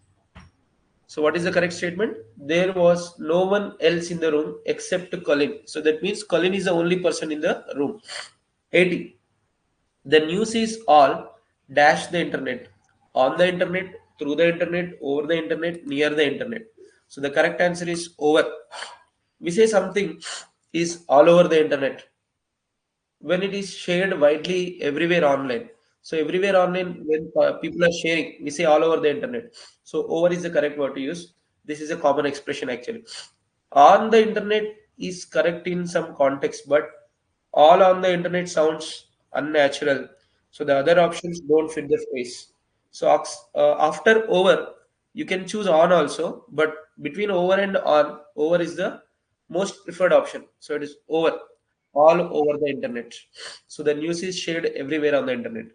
So what is the correct statement? There was no one else in the room except Colin. So that means Colin is the only person in the room. 80. The news is all dash the internet, on the internet, through the internet, over the internet, near the internet. So the correct answer is over. We say something is all over the internet when it is shared widely everywhere online. So everywhere online, when people are sharing, we say all over the internet. So over is the correct word to use. This is a common expression actually. On the internet is correct in some context, but all on the internet sounds unnatural. So the other options don't fit the phrase. So after over, You can choose on also, but between over and on, over is the most preferred option. So it is over, all over the internet. So the news is shared everywhere on the internet.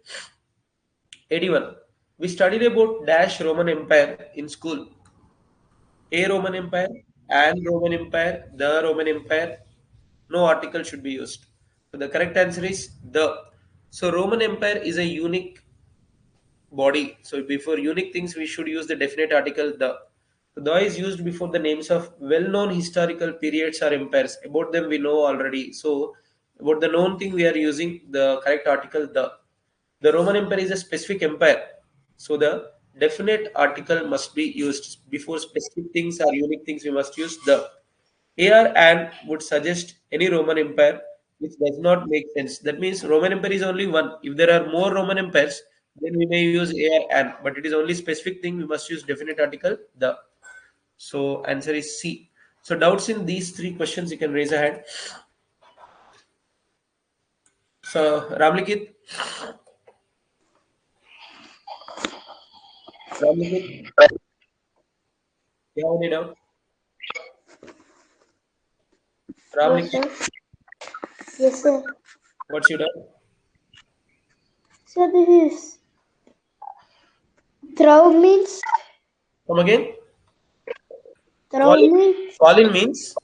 81. We studied about dash Roman Empire in school. A Roman Empire, an Roman Empire, the Roman Empire. No article should be used. So the correct answer is the. So Roman Empire is a unique body. So before unique things, we should use the definite article the. The is used before the names of well-known historical periods or empires. About them we know already. So about the known thing we are using the correct article the. The Roman Empire is a specific empire. So the definite article must be used before specific things or unique things. We must use the. AR and would suggest any Roman Empire which does not make sense. That means Roman Empire is only one. If there are more Roman empires, then we may use AR and, but it is only specific thing. We must use definite article the. So answer is C. So doubts in these three questions you can raise a hand. So Ramlikit, Ramlikit, you have any doubt? No, Ramlikit, sir. Yes, sir. what's your doubt? So this is throw means Come again. throw Colin. means Colin means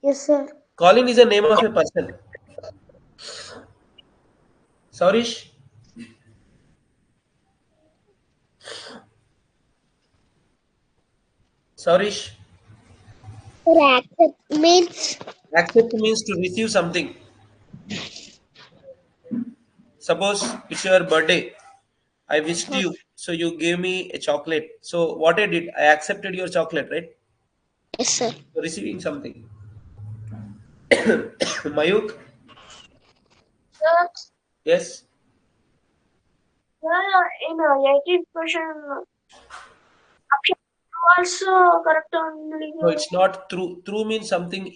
yes, sir. Colin is a name of a person. Saurish, Saurish. Accept means Accept means to receive something. Suppose it's your birthday. I wished you, so you gave me a chocolate. So what I did, I accepted your chocolate, right? yes, sir. So receiving something. Mayuk, Sir, yes. in 18th question, option also correct only. No, it's not through. Through means something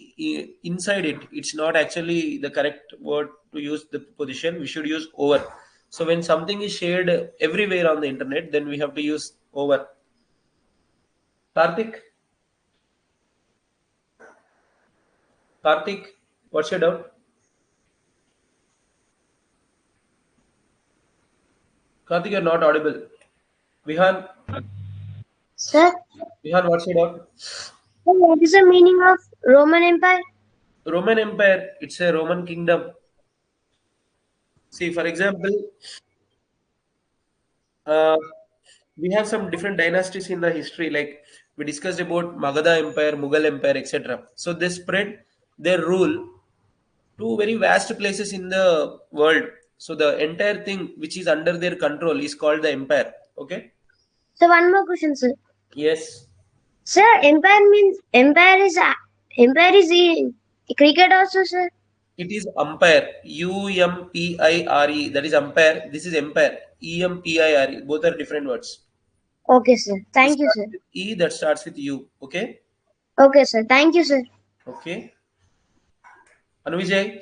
inside it. It's not actually the correct word to use the position. We should use over. So when something is shared everywhere on the internet, then we have to use over. Karthik, Karthik, what's your doubt? Karthik, you're not audible. Vihan, Sir, Vihan, what's your doubt? what is the meaning of Roman Empire? Roman Empire, it's a Roman kingdom. See, for example, uh, we have some different dynasties in the history, like we discussed about Magadha Empire, Mughal Empire, etc. So they spread their rule to very vast places in the world. So the entire thing which is under their control is called the empire. Okay? So one more question, sir. Yes. Sir, empire means empire is cricket also, sir. It is umpire. Umpire. That is umpire. This is empire. Empire. Both are different words. Okay, sir. This Thank you, starts sir. with E, that starts with U. Okay? Okay, sir. Thank you, sir. Okay. Anuvijay.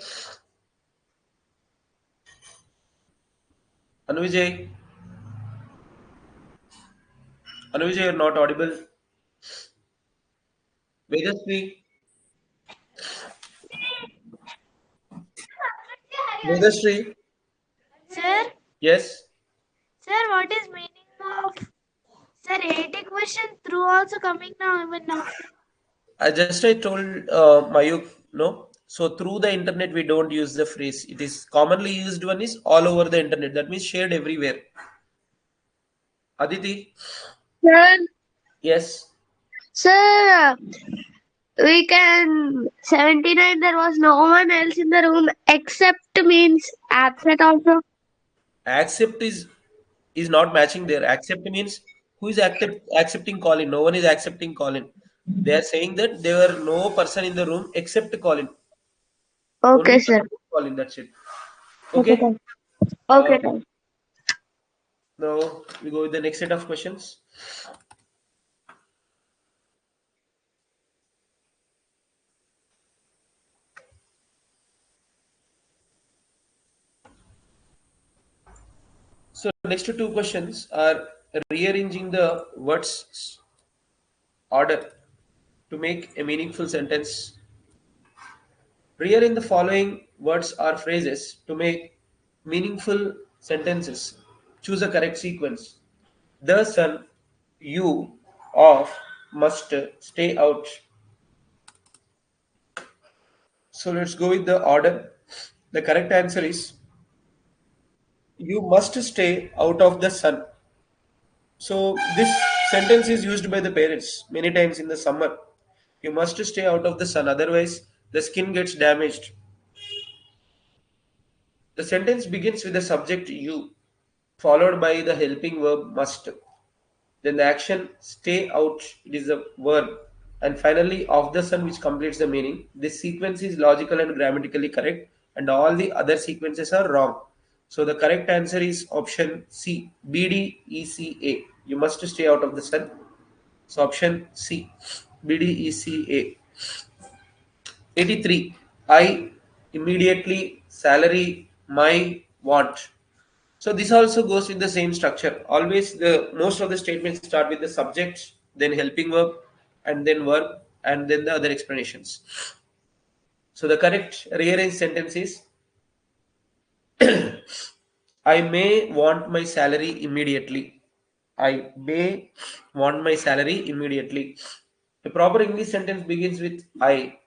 Anuvijay. Anuvijay, you're not audible. Vedasri. Vedasri. Sir, Yes. sir, what is meaning of sir 80 question through also coming now even now? I told Mayuk, no. So through the internet, we don't use the phrase. It is commonly used one is all over the internet. That means shared everywhere. Aditi. Sir, Yes. sir, we can 79. There was no one else in the room except means absent also. Accept is not matching there. Accept means who is accepting Colin? No one is accepting Colin. They are saying that there were no person in the room except Colin. Okay, Only sir. Colin. That's it. Okay, Okay. thank. Uh, Okay, thank. now we go with the next set of questions. So next two questions are rearranging the words order to make a meaningful sentence. Rearrange the following words or phrases to make meaningful sentences. Choose a correct sequence. The sun, you, off, must, stay out. So let's go with the order. The correct answer is you must stay out of the sun. So this sentence is used by the parents many times in the summer. You must stay out of the sun, otherwise the skin gets damaged. The sentence begins with the subject you, followed by the helping verb must. Then the action stay out, it is a verb. And finally, of the sun, which completes the meaning. This sequence is logical and grammatically correct, and all the other sequences are wrong. So the correct answer is option C, BDECA. You must stay out of the sun. So option C, BDECA. 83. I, immediately, salary, my, want. So this also goes with the same structure. Always the most of the statements start with the subject, then helping verb, and then verb, and then the other explanations. So the correct rearranged sentence is I may want my salary immediately. I may want my salary immediately. A proper English sentence begins with I,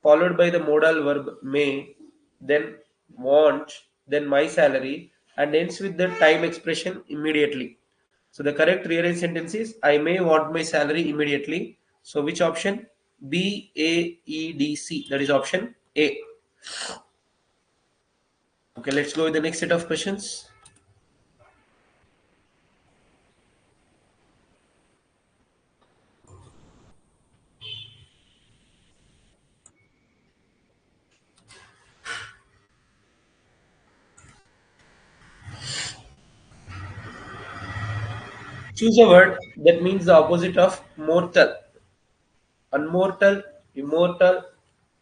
followed by the modal verb may, then want, then my salary, and ends with the time expression immediately. So the correct rearranged sentence is I may want my salary immediately. So which option? B, A, E, D, C. That is option A. Okay, let's go with the next set of questions. Choose a word that means the opposite of mortal. Unmortal, immortal,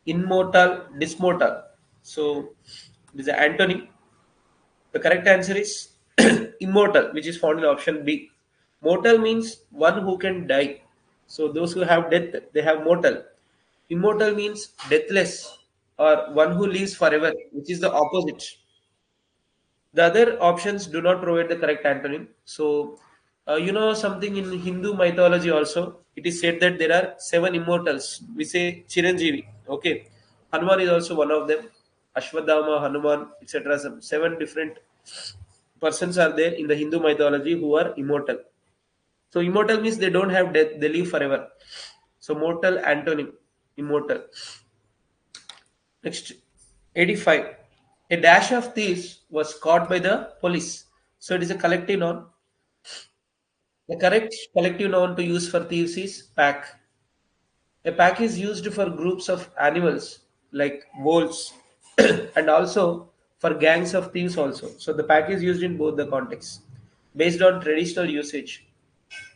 immortal, dismortal. So it is an antony. The correct answer is immortal, which is found in option B. Mortal means one who can die. So those who have death, they have mortal. Immortal means deathless or one who lives forever, which is the opposite. The other options do not provide the correct antonym. So, something in Hindu mythology also, it is said that there are seven immortals. We say Chiranjeevi. Okay. Hanuman is also one of them. Ashwadama, Hanuman, etc. Some seven different persons are there in the Hindu mythology who are immortal. So, immortal means they don't have death, they live forever. So, mortal antonym, immortal. Next, 85. A dash of thieves was caught by the police. So it is a collective noun. The correct collective noun to use for thieves is pack. A pack is used for groups of animals like wolves and also for gangs of thieves also. So the pack is used in both the contexts based on traditional usage.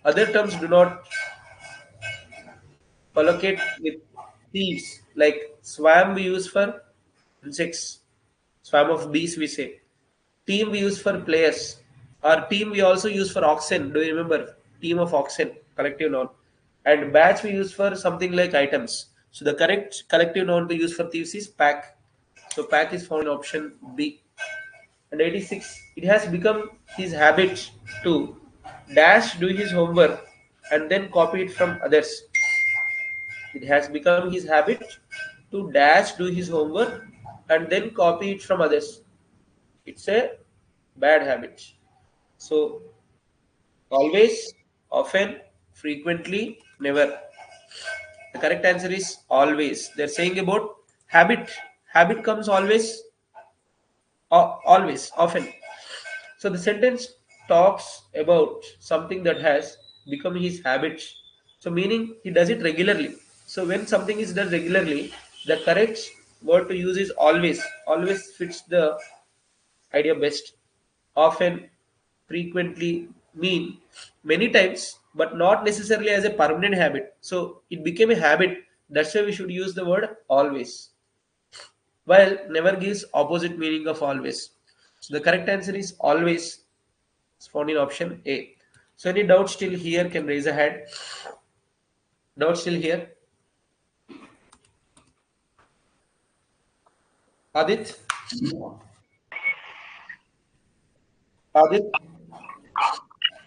Other terms do not allocate with thieves like swarm we use for insects, swarm of bees we say. Team we use for players. Our team we also use for oxen. Do you remember? Team of oxen, collective noun. And batch we use for something like items. So the correct collective noun to use for thieves is pack. So pack is found in option B. And 86. It has become his habit to dash do his homework and then copy it from others. It has become his habit to dash do his homework and then copy it from others. It's a bad habit. So always, often, frequently, never. The correct answer is always. They're saying about habit. Habit comes always, always, often. So the sentence talks about something that has become his habit. So meaning he does it regularly. So when something is done regularly, the correct word to use is always. Always fits the idea best. Often, frequently mean many times, but not necessarily as a permanent habit. So it became a habit. That's why we should use the word always. While never gives opposite meaning of always. So the correct answer is always. It's found in option A. So any doubt still here can raise a hand. Doubt still here? Adit? Adit?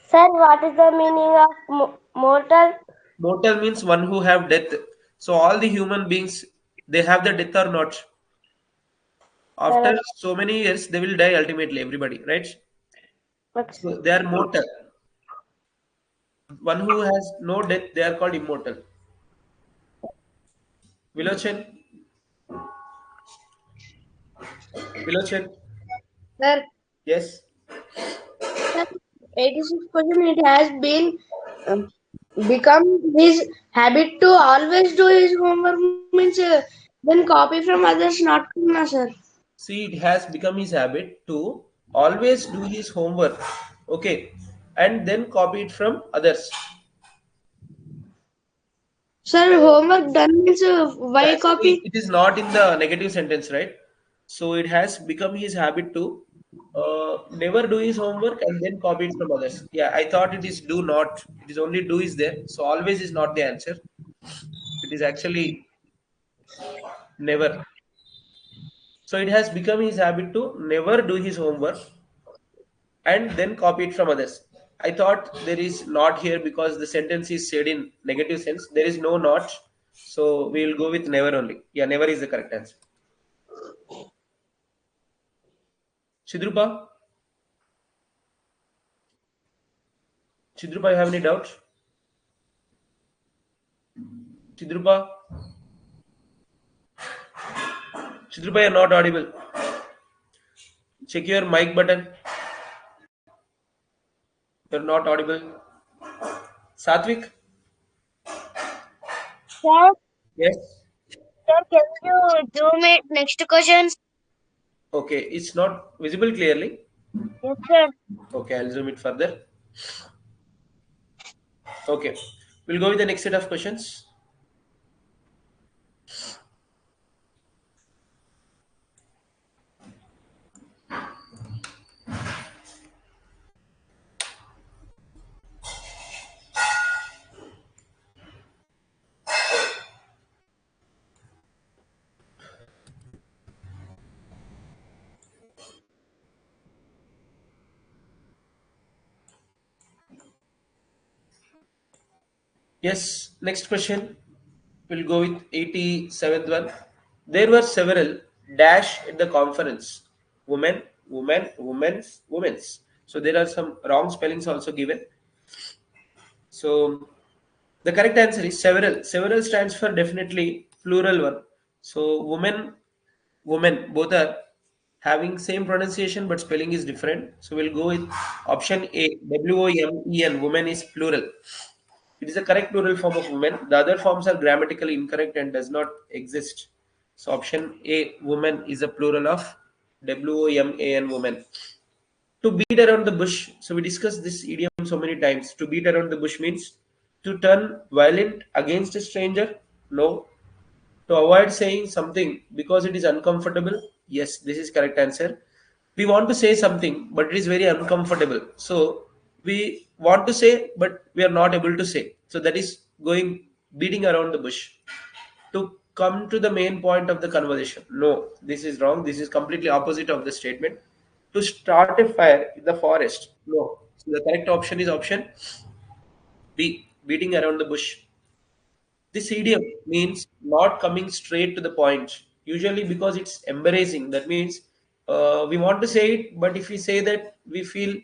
Sir, what is the meaning of mortal? Mortal means one who have death. So all the human beings, they have the death or not. After Sir, so many years, they will die ultimately, everybody, right? So they are mortal. One who has no death, they are called immortal. Vilochan? Vilochan? Sir, Yes? sir, 86 question it has been um, become his habit to always do his homework means then copy from others not करना sir. See, it has become his habit to always do his homework, okay, and then copy it from others. Sir, homework done means why Actually, copy? it is not in the negative sentence, right? So it has become his habit to never do his homework and then copy it from others. Yeah, I thought it is do not. It is only do is there. So always is not the answer. It is actually never. So it has become his habit to never do his homework and then copy it from others. I thought there is not here because the sentence is said in negative sense. There is no not. So we will go with never only. Yeah, never is the correct answer. Chidrupa? Chidrupa, you have any doubt? Chidrupa? Chidrupa, you're not audible. Check your mic button. You're not audible. Satvik? sir, Yes. sir, can you zoom it next questions? Okay, it's not visible clearly. Yes, sir. Okay, I'll zoom it further. Okay, we'll go with the next set of questions. Yes, next question. We'll go with 87th one. There were several dash at the conference. Women, women, women's. So there are some wrong spellings also given. So the correct answer is several. Several stands for definitely plural one. So women, both are having same pronunciation but spelling is different. So we'll go with option A. WOMEN. Women is plural. It is a correct plural form of women. The other forms are grammatically incorrect and does not exist. So option A, woman, is a plural of WOMAN, woman. To beat around the bush. So we discussed this idiom so many times. To beat around the bush means to turn violent against a stranger. No. To avoid saying something because it is uncomfortable. Yes, this is correct answer. We want to say something, but it is very uncomfortable. So we want to say, but we are not able to say. So that is going beating around the bush. To come to the main point of the conversation. No, this is wrong. This is completely opposite of the statement. To start a fire in the forest. No. So the correct option is option B, beating around the bush. This idiom means not coming straight to the point, usually because it's embarrassing. That means we want to say it, but if we say that, we feel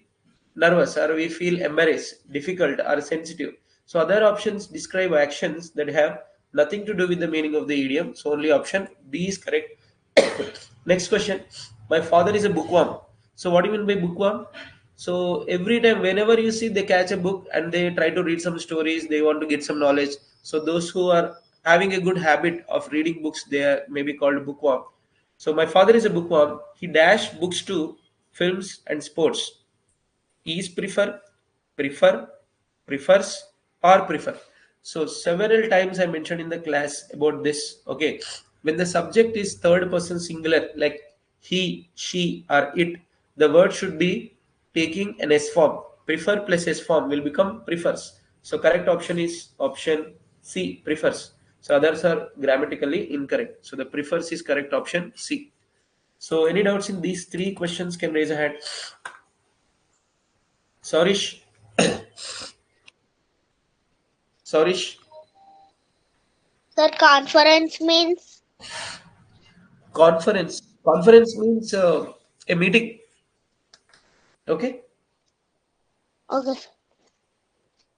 nervous or we feel embarrassed, difficult, or sensitive. So, other options describe actions that have nothing to do with the meaning of the idiom. So, only option B is correct. Next question. My father is a bookworm. So, what do you mean by bookworm? So every time, whenever you see, they catch a book and they try to read some stories, they want to get some knowledge. So those who are having a good habit of reading books, they are maybe called bookworm. So my father is a bookworm. He dash books to films and sports. Is prefer, prefers, or prefer. So several times I mentioned in the class about this. Okay, when the subject is third person singular, like he, she, or it, the word should be taking an S form. Prefer plus S form will become prefers. So correct option is option C, prefers. So others are grammatically incorrect. So the prefers is correct option C. So any doubts in these three questions can raise a hand. Sorish. Sorish. Sir, conference means? Conference. Conference means a meeting. Okay. Okay.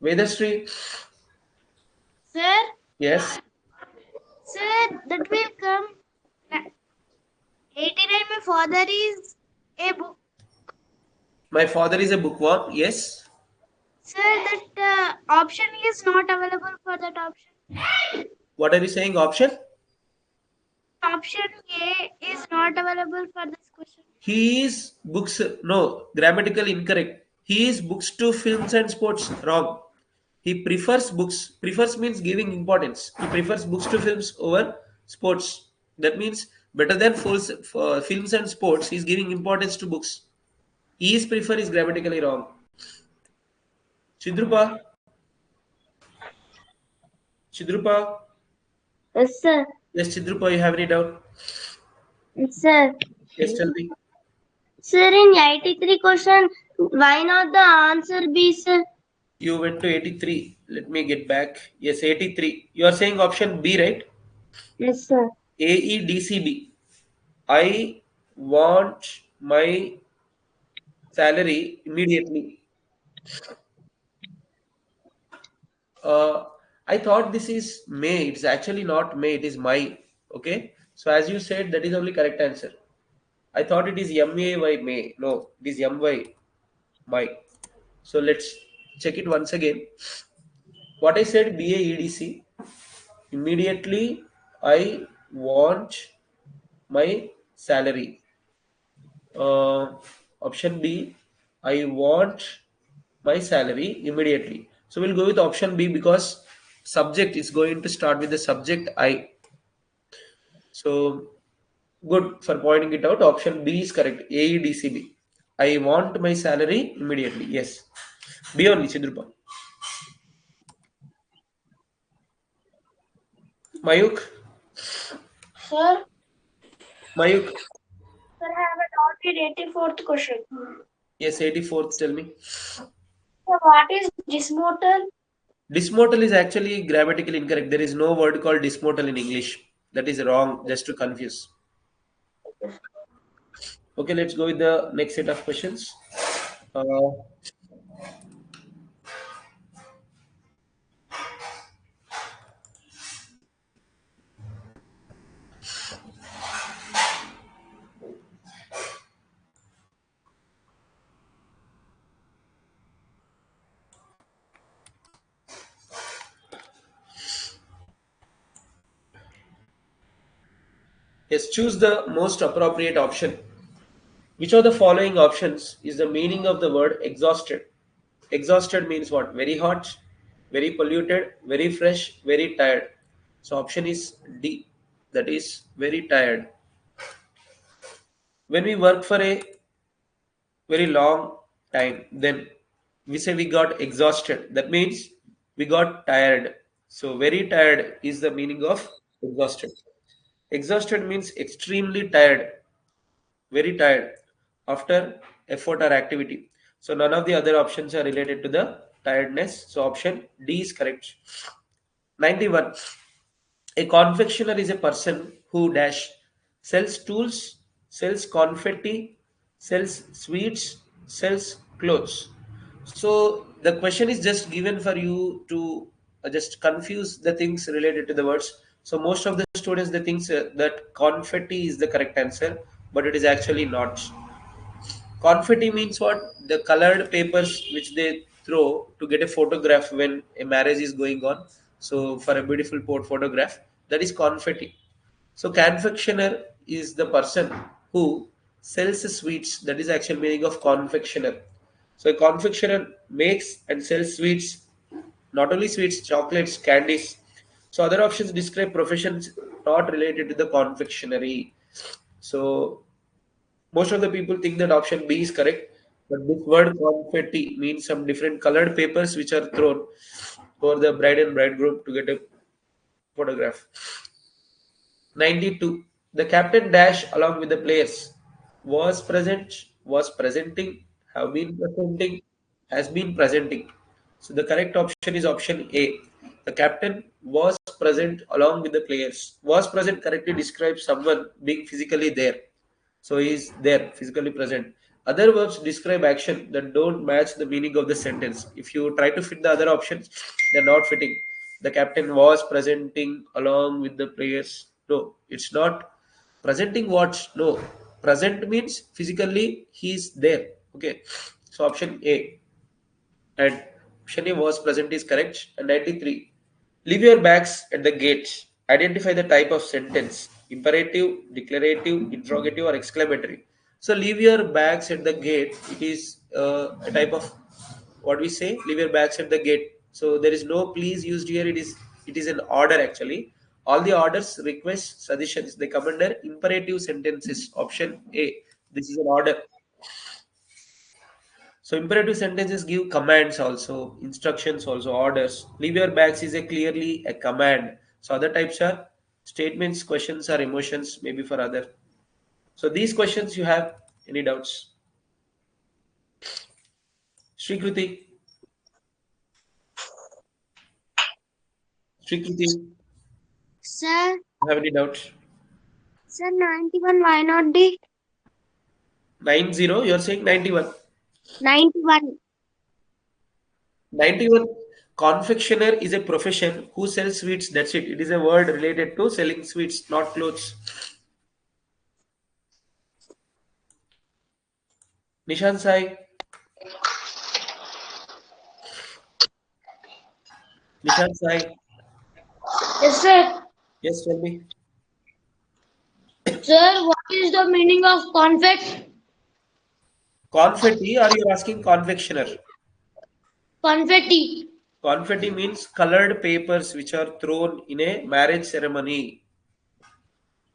Vedashree. Sir, Yes. sir, that will come. 89. My father is a book. My father is a bookworm. Yes. Sir, that option is not available for that option. What are you saying? Option? Option A is not available for this question. He is books. No, grammatical incorrect. He is books to films and sports. Wrong. He prefers books. Prefers means giving importance. He prefers books to films over sports. That means better than films and sports. He is giving importance to books. He is prefer is grammatically wrong. Chidrupa. Chidrupa. Yes, sir. Yes, Chidrupa, you have any doubt? Yes, sir. Yes, tell me. Sir, in 83 question, why not the answer B, sir? You went to 83. Let me get back. Yes, 83. You are saying option B, right? Yes, sir. AEDCB. I want my salary immediately. Uh, I thought this is May. It's actually not May. It is my. Okay. So as you said, that is only correct answer. I thought it is MAY May. No, it is MY my. So let's check it once again. What I said BAEDC. Immediately, I want my salary. Uh, Option B, I want my salary immediately. So we'll go with option B because subject is going to start with the subject I. So good for pointing it out. Option B is correct. AEDCB. I want my salary immediately. Yes. B only, Chidrupa. Mayuk. Sir, Mayuk. sir, I have a doubt in 84th question. Yes, 84th. Tell me. Sir, what is dismodal? Dismodal is actually grammatically incorrect. There is no word called dismodal in English. That is wrong, just to confuse. Okay, let's go with the next set of questions. Uh, yes, choose the most appropriate option. Which of the following options is the meaning of the word exhausted? Exhausted means what? Very hot, very polluted, very fresh, very tired. So option is D. That is very tired. When we work for a very long time, then we say we got exhausted. That means we got tired. So very tired is the meaning of exhausted. Exhausted means extremely tired, very tired after effort or activity. So none of the other options are related to the tiredness. So option D is correct. 91. A confectioner is a person who dash sells tools, sells confetti, sells sweets, sells clothes. So the question is just given for you to just confuse the things related to the words. So most of the students they think that confetti is the correct answer, but it is actually not. Confetti means what? The colored papers which they throw to get a photograph when a marriage is going on. So for a beautiful photograph, that is confetti. So confectioner is the person who sells sweets. That is actual meaning of confectioner. So a confectioner makes and sells sweets, not only sweets, chocolates, candies. So other options describe professions not related to the confectionery. So most of the people think that option B is correct. But this word confetti means some different colored papers which are thrown over the bride and bridegroom to get a photograph. 92. The captain dash along with the players was present, was presenting, have been presenting, has been presenting. So the correct option is option A. The captain was present along with the players. Was present correctly describes someone being physically there. So he is there, physically present. Other verbs describe action that don't match the meaning of the sentence. If you try to fit the other options, they're not fitting. The captain was presenting along with the players. No, it's not. Presenting what? No. Present means physically he is there. Okay. So option A. And option A was present is correct. And 93. Leave your bags at the gate. Identify the type of sentence. Imperative, declarative, interrogative, or exclamatory. So leave your bags at the gate. It is a type of what we say. Leave your bags at the gate. So there is no please used here. It is an order actually. All the orders, requests, suggestions they come under imperative sentences. Option A. This is an order. So imperative sentences give commands also, instructions also, orders. Leave your bags is a clearly a command. So other types are statements, questions, or emotions, maybe for other. So these questions you have any doubts? Srikruti, Srikruti, Sir, you have any doubts? sir, 91, why not D? 90, you're saying 91. 91. 91. Confectioner is a profession who sells sweets. That's it. It is a word related to selling sweets, not clothes. Nishan Sai. Nishan Sai. Yes, sir. Yes, tell me. Sir, what is the meaning of conflict? Confetti, or you're asking confectioner? Confetti. Confetti means colored papers which are thrown in a marriage ceremony.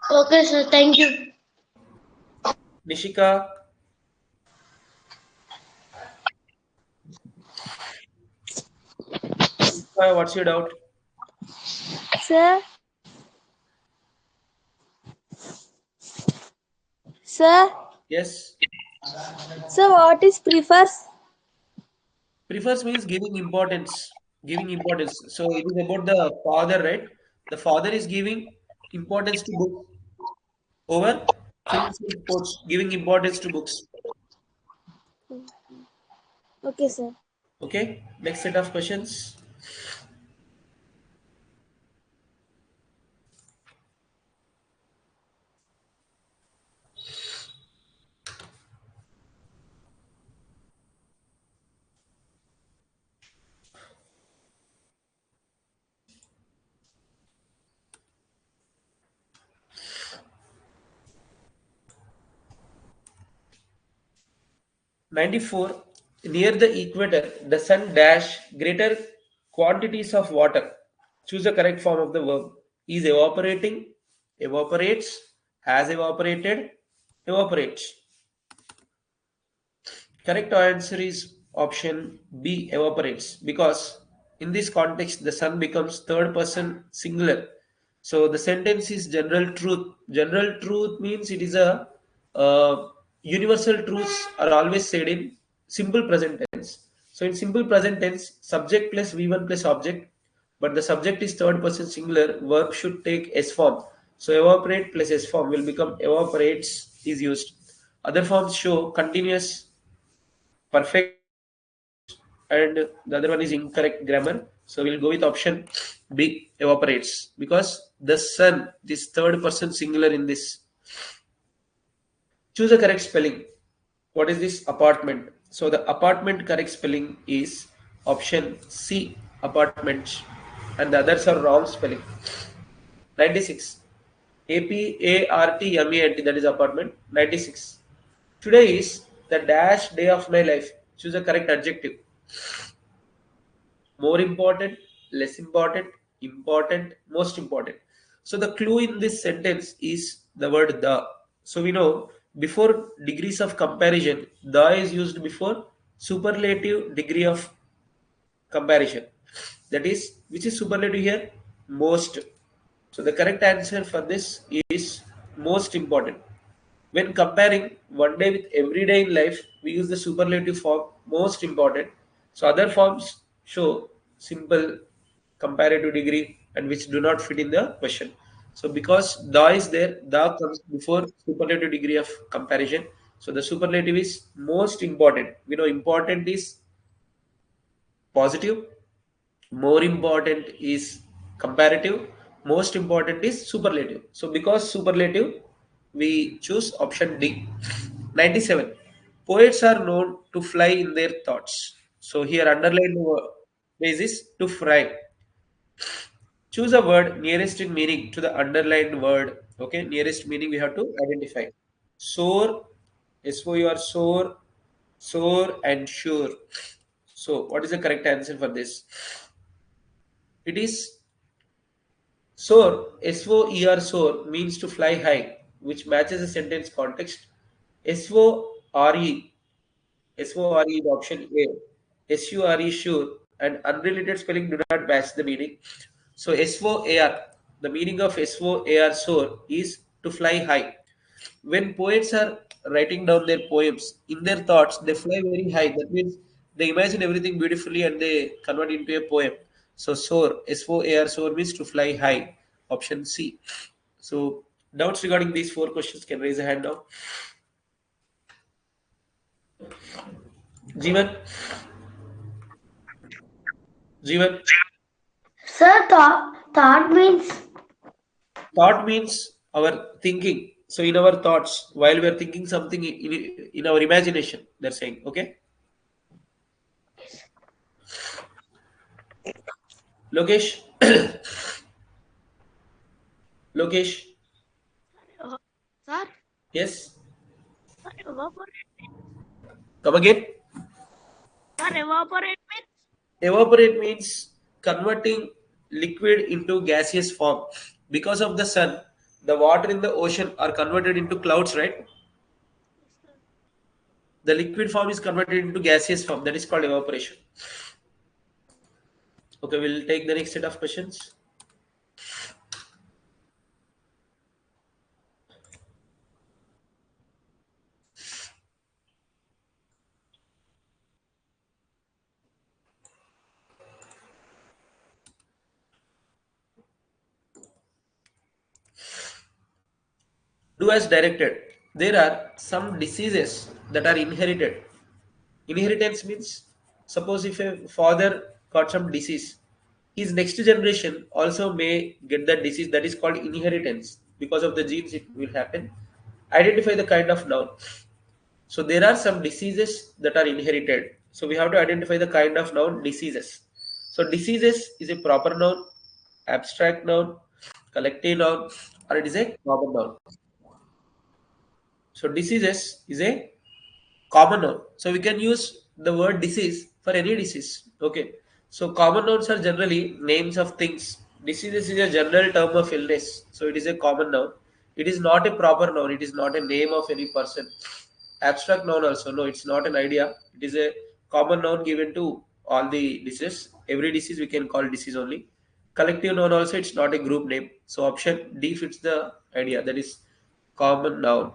Okay, sir. Thank you. Nishika, what's your doubt? Sir, sir, Yes. what is prefers? Prefers means giving importance. Giving importance. So it is about the father, right? The father is giving importance to books over films and sports, giving importance to books. Okay, sir. Okay. Next set of questions. 94. Near the equator, the sun dash greater quantities of water. Choose the correct form of the verb. Is evaporating, evaporates, has evaporated, evaporates. Correct answer is option B, evaporates, because in this context the sun becomes third person singular. So the sentence is general truth. General truth means it is a universal truths are always said in simple present tense. So in simple present tense, subject plus V1 plus object, but the subject is third person singular. Verb should take S form. So evaporate plus S form will become evaporates is used. Other forms show continuous perfect and the other one is incorrect grammar. So we'll go with option B, evaporates, because the sun, this third person singular in this. Choose the correct spelling. What is this? Apartment. So the apartment correct spelling is option C, apartment, and the others are wrong spelling. 96. APARTMENT, that is apartment. 96. Today is the dash day of my life. Choose the correct adjective. More important, less important, important, most important. So the clue in this sentence is the word the. So we know before degrees of comparison, the is used before superlative degree of comparison. That is, which is superlative here? Most. So the correct answer for this is most important. When comparing one day with every day in life, we use the superlative form most important. So other forms show simple comparative degree and which do not fit in the question. So because the is there, the comes before superlative degree of comparison. So the superlative is most important. We know important is positive, more important is comparative, most important is superlative. So because superlative, we choose option D. 97. Poets are known to fly in their thoughts. So here underlined phrase is to fly. Choose a word nearest in meaning to the underlined word. Okay, nearest meaning we have to identify. Soar, S-O-U-R, soar, soar and sure. So what is the correct answer for this? It is soar, S-O-E-R, soar means to fly high, which matches the sentence context. S-O-R-E, S-O-R-E is option A. S-U-R-E, sure, and unrelated spelling do not match the meaning. So S-O-A-R, the meaning of S-O-A-R, soar, is to fly high. When poets are writing down their poems, in their thoughts, they fly very high. That means they imagine everything beautifully and they convert into a poem. So soar, S-O-A-R, soar means to fly high. Option C. So doubts regarding these four questions can raise a hand now. Jeevan, Jeevan. Sir, thought means Thought means our thinking. So in our thoughts, while we are thinking something in our imagination, they're saying, okay? Lokesh, Lokesh, Sir, yes, sir, evaporate. come again. Sir, evaporate means. Evaporate means converting liquid into gaseous form. Because of the sun, the water in the ocean are converted into clouds, right? The liquid form is converted into gaseous form. That is called evaporation. Okay, we'll take the next set of questions. Do as directed. There are some diseases that are inherited. Inheritance means, suppose if a father got some disease, his next generation also may get that disease. That is called inheritance. Because of the genes, it will happen. Identify the kind of noun. So there are some diseases that are inherited. So we have to identify the kind of noun diseases. So diseases is a proper noun, abstract noun, collective noun, or it is a common noun. So diseases is a common noun. So we can use the word disease for any disease. Okay. So common nouns are generally names of things. Diseases is a general term of illness. So it is a common noun. It is not a proper noun. It is not a name of any person. Abstract noun also. No, it's not an idea. It is a common noun given to all the diseases. Every disease we can call disease only. Collective noun also, it's not a group name. So option D fits the idea. That is common noun.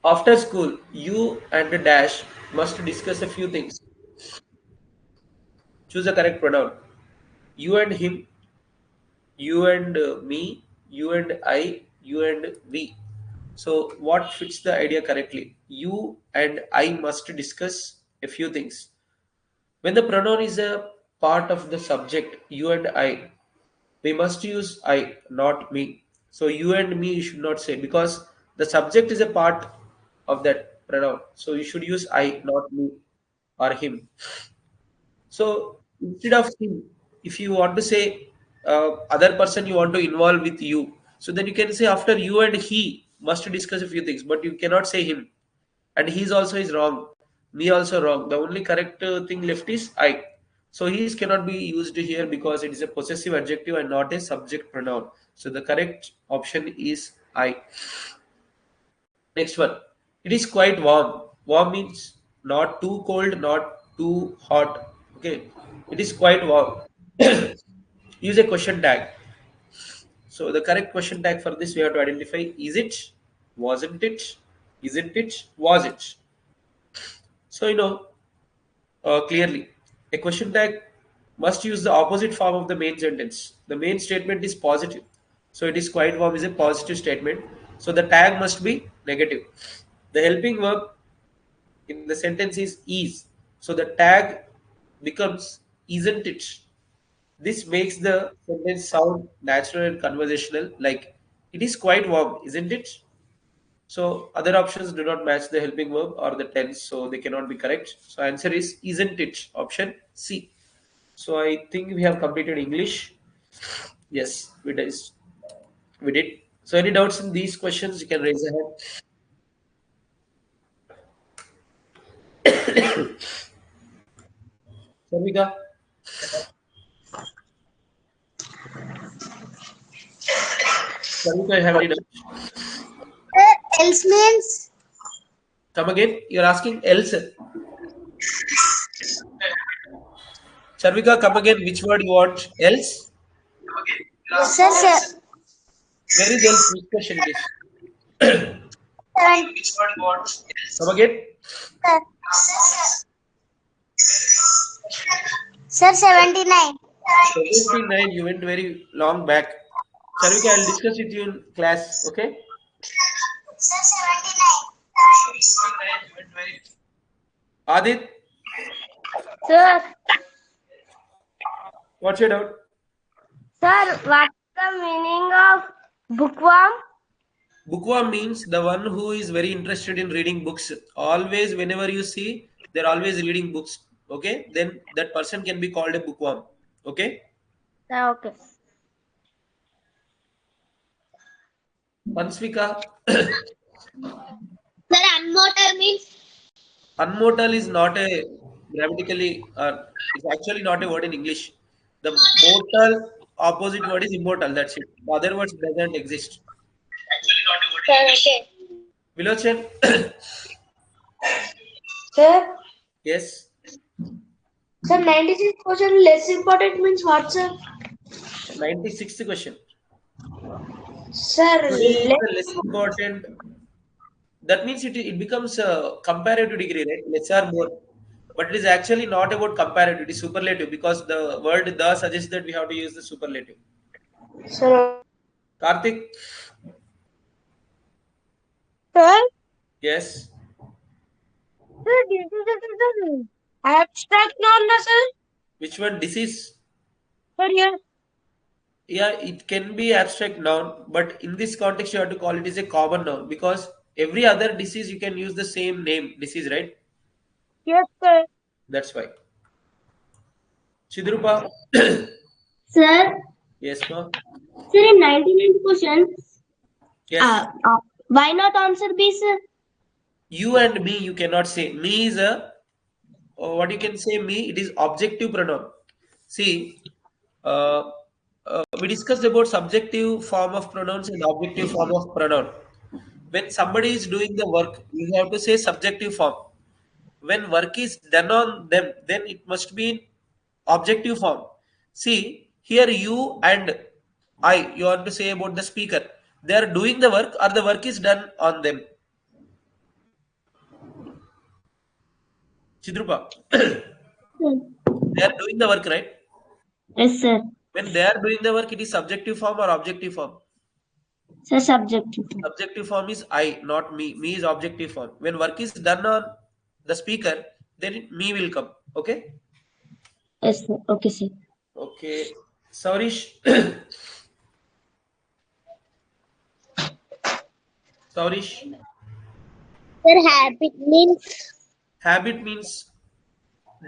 After school, you and the dash must discuss a few things. Choose the correct pronoun. You and him, you and me, you and I, you and we. So, what fits the idea correctly? You and I must discuss a few things. When the pronoun is a part of the subject, you and I, we must use I, not me. So, you and me you should not say because the subject is a part of that pronoun. So, you should use I, not me or him. So instead of him, if you want to say other person you want to involve with you, so then you can say after you and he must discuss a few things, but you cannot say him. And he's also is wrong, me also wrong. The only correct thing left is I. So he's cannot be used here because it is a possessive adjective and not a subject pronoun. So the correct option is I. Next one. It is quite warm. Warm means not too cold, not too hot. Okay. It is quite warm. Use a question tag. So the correct question tag for this we have to identify: is it, wasn't it, isn't it, was it. So clearly a question tag must use the opposite form of the main sentence. The main statement is positive, so it is quite warm is a positive statement, so the tag must be negative. The helping verb in the sentence is, so the tag becomes isn't it. This makes the sentence sound natural and conversational, like it is quite warm, isn't it? So other options do not match the helping verb or the tense, so they cannot be correct. So answer is isn't it, option C. So I think we have completed English. Yes, we did. We did. So any doubts in these questions, you can raise a hand. Sarvika, Sarvika, you have any doubts? Else means Come again. You're asking else. Sarvika, come again. Which word you want? Else? sir, sir. Where is else? Which question it is? Come again. Sir, 79. 79. You went very long back. Sarvika, I'll discuss with you in class. Okay. Sir, 79. Adit, Sir, what's your doubt? sir, what's the meaning of bookworm? Bookworm means the one who is very interested in reading books. Always, whenever you see, they're always reading books. Okay, then that person can be called a bookworm. Okay, Okay. Pansvika, Sir, unmortal means unmortal is not a grammatically, it's actually not a word in English. The mortal opposite word is immortal. That's it. The other words doesn't exist. okay. Vilochan, Sir, yes. sir, 96 question less important means what, sir? 96th question. Sir, Today is the less important. That means it becomes a comparative degree, right? Less or more. But it is actually not about comparative, it is superlative because the word the suggests that we have to use the superlative. sir, Karthik, Sir, yes. sir, this is abstract noun, sir. Which one? Disease? Sir, yeah. Yeah, it can be abstract noun, but in this context, you have to call it as a common noun because every other disease you can use the same name, disease, right? Yes, sir. That's why. Chidrupa, sir, yes, ma. sir, in 99 question, Yes. why not answer B, sir? You and me, you cannot say. Me is a, what you can say, me, it is objective pronoun. See, uh, we discussed about subjective form of pronouns and objective form of pronoun. When somebody is doing the work, you have to say subjective form. When work is done on them, then it must be in objective form. See, here you and I, you want to say about the speaker. They are doing the work or the work is done on them. Chidrupa, they are doing the work, right? Yes, sir. When they are doing the work, it is subjective form or objective form? Sir, subjective. Subjective form is I, not me. Me is objective form. When work is done on the speaker, then me will come. Okay? Yes, sir. Okay, sir. Okay. Saurish. Saurish. Sir, habit means Habit means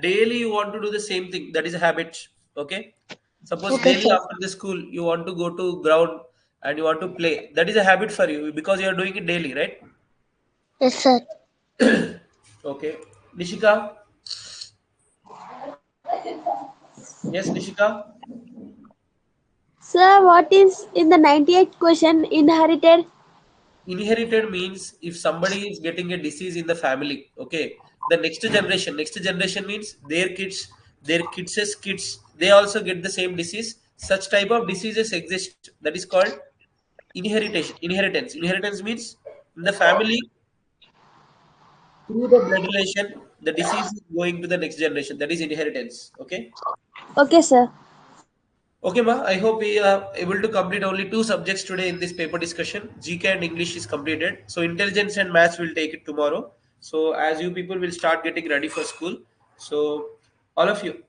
daily you want to do the same thing. That is a habit. Okay? Suppose okay, daily sir. after the school you want to go to ground and you want to play. That is a habit for you because you are doing it daily, right? Yes, sir. Okay. Nishika. Yes, Nishika. Sir, what is in the 98th question inherited? inherited means if somebody is getting a disease in the family, okay, the next generation means their kids' kids, they also get the same disease. Such type of diseases exist. That is called inheritance. Inheritance means in the family through the blood relation, the disease is going to the next generation. That is inheritance. Okay. Okay, sir. Okay, ma. I hope we are able to complete only two subjects today in this paper discussion. GK and English is completed. So intelligence and maths will take it tomorrow. So as you people will start getting ready for school. So all of you,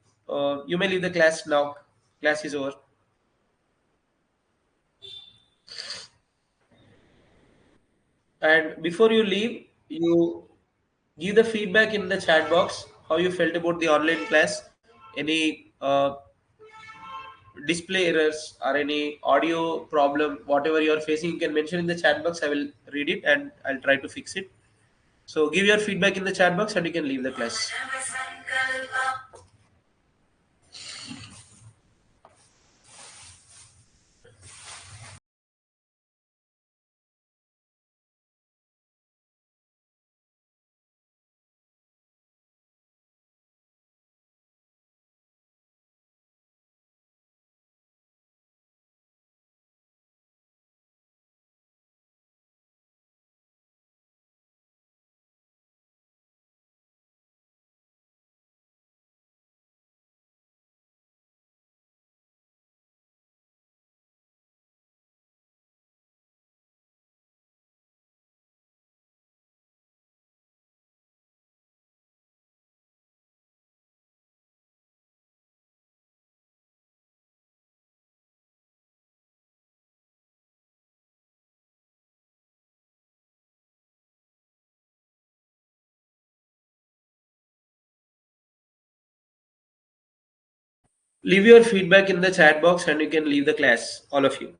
you may leave the class now. Class is over. And before you leave, you give the feedback in the chat box how you felt about the online class. Any display errors or any audio problem, whatever you are facing, you can mention in the chat box. I will read it and I'll try to fix it. So give your feedback in the chat box and you can leave the class. Leave your feedback in the chat box and you can leave the class, all of you.